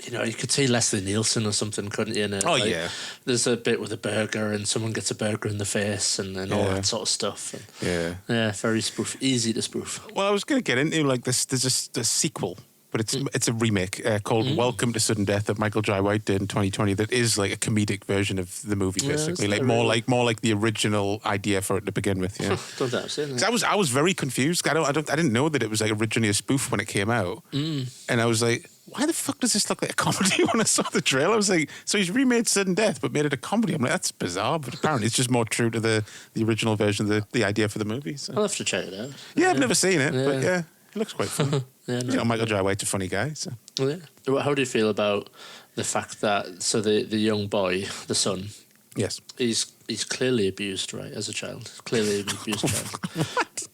you could see Leslie Nielsen or something, couldn't you? In it? Oh, Like, yeah. There's a bit with a burger and someone gets a burger in the face and all Yeah. that sort of stuff. And, Yeah. yeah, very spoof, easy to spoof. Well, I was going to get into like this. There's a sequel, but it's a remake called Welcome to Sudden Death that Michael Jai White did in 2020. That is like a comedic version of the movie, Yeah, basically, is like that more really? like the original idea for it to begin with. Yeah. Don't think I've seen 'Cause that. I was very confused. I didn't know that it was like originally a spoof when it came out, and I was like, why the fuck does this look like a comedy? When I saw the trailer, I was like, so he's remade Sudden Death but made it a comedy. I'm like, that's bizarre, but apparently it's just more true to the original version of the idea for the movie. So. I'll have to check it out. Yeah, I've never seen it, but Yeah. yeah, it looks quite fun. Yeah, no. Michael Jai White's a funny guy. So. Yeah. How do you feel about the fact that the young boy, the son, Yes. he's clearly abused, right, as a child? Clearly an abused child.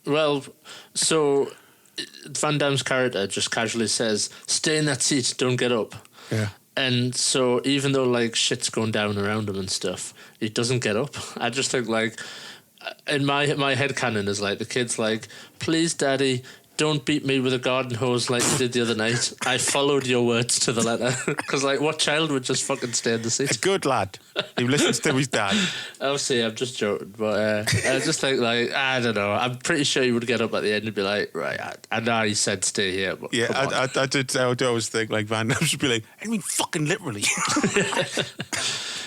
Well, so Van Damme's character just casually says, "Stay in that seat, don't get up." Yeah. And so even though like shit's going down around him and stuff, he doesn't get up. I just think like in my headcanon is like the kid's like, "Please, Daddy, don't beat me with a garden hose like you did the other night. I followed your words to the letter." Because like, what child would just fucking stay in the A seat? good lad. He listens to his dad. Obviously, I'm just joking, but I just think like, I don't know. I'm pretty sure he would get up at the end and be like, right, I know he said stay here, but Yeah, come on. I did. I would always think like Van Damme should be like, I mean, fucking literally.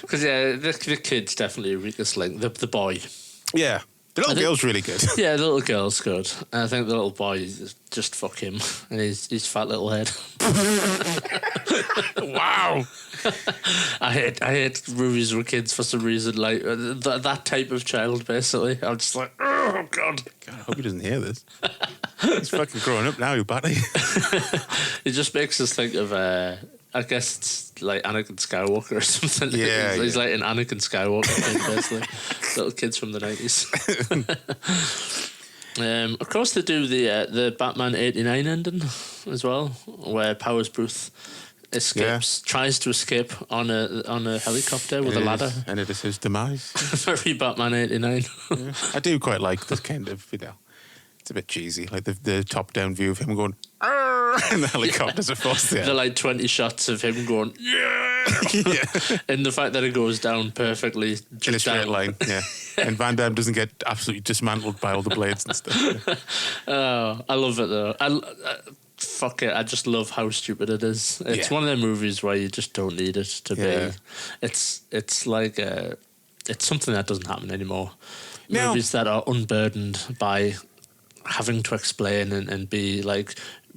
Because the kid's definitely a weakest link. The boy. Yeah. The little I think- girl's really good. Yeah, the little girl's good. And I think the little boy, just fuck him and his fat little head. Wow. I hate movies with kids for some reason. Like that type of child, basically. I'm just like, oh god. God, I hope he doesn't hear this. He's fucking growing up now, you batty. It just makes us think of I guess it's like Anakin Skywalker or something. Yeah, he's yeah. like an Anakin Skywalker kid, basically. Little kids from the 90s. Of course, they do the Batman '89 ending as well, where Powers Booth tries to escape on a helicopter with a ladder. And it is his demise. Very Batman '89. Yeah. I do quite like this kind of, it's a bit cheesy, like the top-down view of him going, "Arr!" in the helicopters, of course. The Yeah. like 20 shots of him going, yeah, Yeah. and the fact that it goes down perfectly, just In a straight down. line, yeah. And Van Damme doesn't get absolutely dismantled by all the blades and stuff. Yeah. Oh, I love it though. Fuck it, I just love how stupid it is. It's Yeah. one of them movies where you just don't need it to Yeah. be. It's like it's something that doesn't happen anymore. No. Movies that are unburdened by having to explain and be like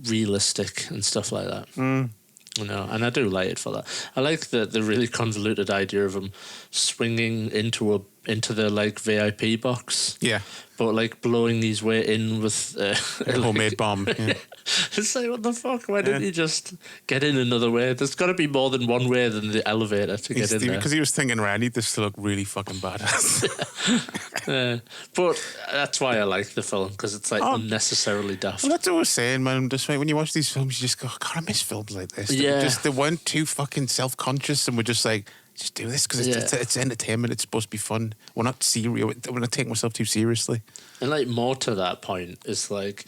realistic and stuff like that. You know, and I do like it for that. I like the really convoluted idea of him swinging into the like VIP box. Yeah. But like blowing his way in with A homemade bomb. Yeah. It's like, what the fuck? Why didn't he just get in another way? There's got to be more than one way than the elevator to get in there. Because he was thinking, right, I need this to look really fucking badass. But that's why I like the film, because it's like unnecessarily daft. Well, that's what I was saying, man. Just when you watch these films, you just go, God, I miss films like this. They weren't too fucking self-conscious, and we're just like, just do this because it's entertainment. It's supposed to be fun. We're not serious. We're not taking myself too seriously. And like more to that point is like,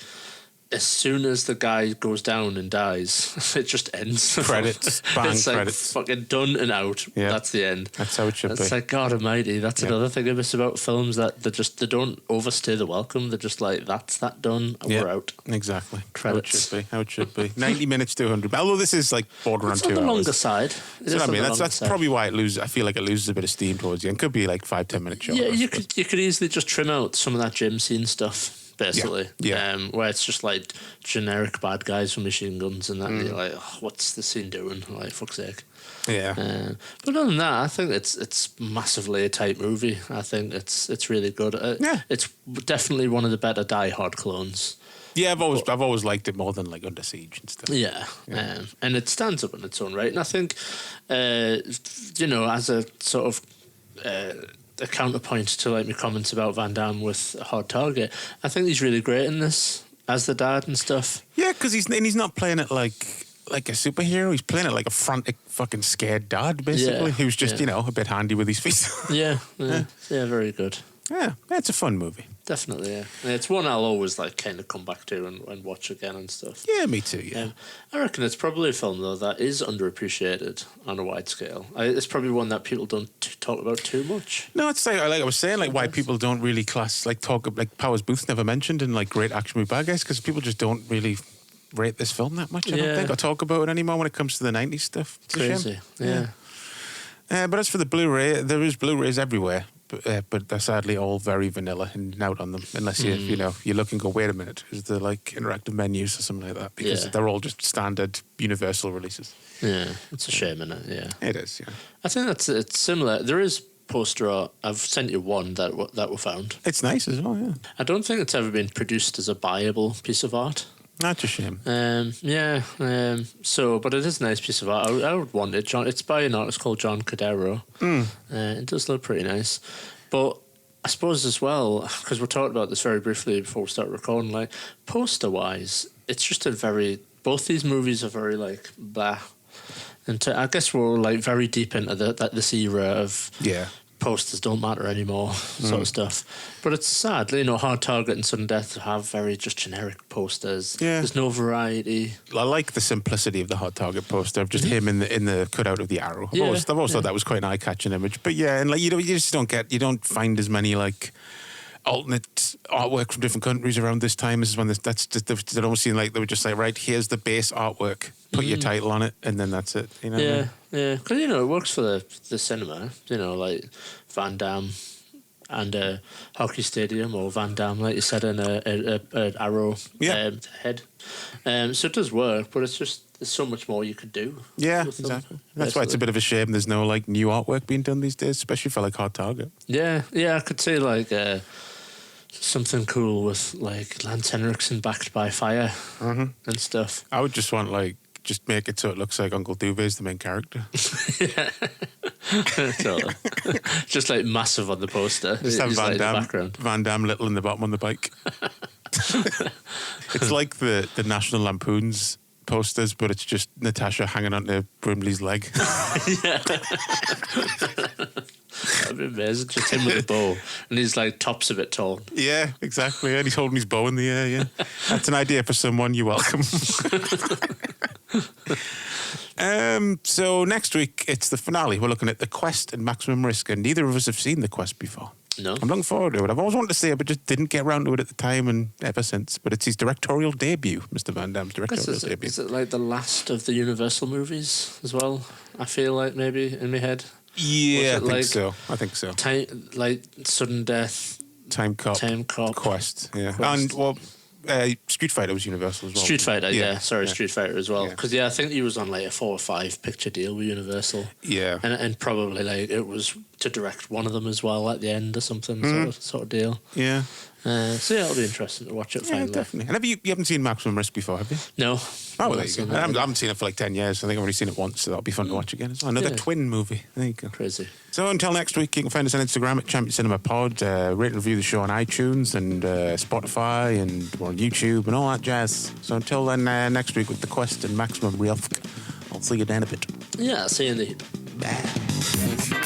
as soon as the guy goes down and dies, it just ends. Credits, bang, it's like credits. fucking done and out. Yeah. That's the end. That's how it should be. It's like, God Almighty. That's another thing I miss about films, that they don't overstay the welcome. They're just like, that's that done. And we're out. Exactly. Credits. How it should be. 90 minutes to 100. Although this is like border on 2 hours. It's on the longer side. So I mean, that's probably why it loses. I feel like it loses a bit of steam towards the end. Could be like 5-10 minute show. Yeah, you could easily just trim out some of that gym scene stuff. Basically, where it's just like generic bad guys with machine guns and that, and you're like, oh, what's the scene doing? Like, fuck's sake. Yeah. But other than that, I think it's massively a tight movie. I think it's really good. It's definitely one of the better Die Hard clones. Yeah, I've always liked it more than like Under Siege and stuff. Yeah. And it stands up in its own right. And I think, as a sort of a counterpoint to like my comments about Van Damme with Hard Target, I think he's really great in this as the dad and stuff. Yeah, because he's not playing it like a superhero. He's playing it like a frantic, fucking scared dad, basically, who's just a bit handy with his feet. Yeah, very good. Yeah, it's a fun movie. Definitely, yeah. It's one I'll always like kind of come back to and watch again and stuff. Yeah, me too, yeah. I reckon it's probably a film, though, that is underappreciated on a wide scale. It's probably one that people don't talk about too much. No, it's like I was saying, like why people don't really talk like Powers Booth's never mentioned in like great action movie bad guys, because people just don't really rate this film that much. I don't think, or talk about it anymore when it comes to the 90s stuff. It's crazy, yeah. But as for the Blu-ray, there is Blu-rays everywhere. But they're sadly all very vanilla and out on them, unless you look and go, wait a minute, is there like interactive menus or something like that? Because they're all just standard universal releases. Yeah, it's a shame, isn't it? Yeah, it is. Yeah, I think it's similar. There is poster art. I've sent you one that we found. It's nice as well. Yeah, I don't think it's ever been produced as a buyable piece of art. That's a shame. But it is a nice piece of art. I would want it. It's by an artist called John Cordero. It does look pretty nice. But I suppose as well, because we talked about this very briefly before we start recording, like poster-wise, it's just both these movies are very like blah. And I guess we're like very deep into this era of posters don't matter anymore sort of stuff. But it's sad, Hard Target and Sudden Death have very just generic posters. Yeah. There's no variety. I like the simplicity of the Hard Target poster of just him in the cutout of the arrow. I've always thought that was quite an eye-catching image. But yeah, and like you just don't find as many like alternate artwork from different countries around this time. This is when they don't seem like they were just like, right, here's the base artwork, put your title on it, and then that's it. You know? Yeah, because it works for the cinema. Like Van Damme and Hockey Stadium, or Van Damme, like you said, in an arrow head. So it does work, but it's just there's so much more you could do. Yeah, exactly. That's why it's a bit of a shame there's no like new artwork being done these days, especially for like Hard Target. Yeah, I could say like something cool with like Lance Henriksen backed by fire and stuff. I would just want just make it so it looks like Uncle Duvay's the main character. Totally. Just like massive on the poster. Just have Van Damme little in the bottom on the bike. It's like the National Lampoon's posters, but it's just Natasha hanging onto Brimley's leg. That'd be amazing. Just him with a bow, and he's like tops a bit tall. Yeah, exactly. And he's holding his bow in the air. Yeah, that's an idea for someone. You're welcome. So next week it's the finale. We're looking at The Quest and Maximum Risk, and neither of us have seen The Quest before. No. I'm looking forward to it. I've always wanted to see it, but just didn't get around to it at the time and ever since. But it's his directorial debut, Mr. Van Damme's directorial debut. Is it like the last of the Universal movies as well? I feel like maybe in my head. Yeah, I think so. Like Sudden Death, Time Cop, Quest. Yeah. And well, Street Fighter was Universal as well. Street Fighter, Yeah. Street Fighter as well. Yeah. Because I think he was on like a 4 or 5 picture deal with Universal. Yeah. And probably like it was to direct one of them as well at the end or something, sort of deal. Yeah. So yeah, it'll be interesting to watch it Yeah, finally. definitely. And you haven't seen Maximum Risk before, have you? No. Oh, well, Not there you seen go. that I one. haven't seen it for like 10 years. I think I've only seen it once, so that'll be fun to watch again as well. Another Yeah. twin movie. There you go. Crazy. So until next week, you can find us on Instagram at Champion Cinema Pod. Rate and review the show on iTunes and Spotify and we're on YouTube and all that jazz. So until then, next week with The Quest and Maximum Risk, I'll see you down a bit. Yeah, see you in the... Bye.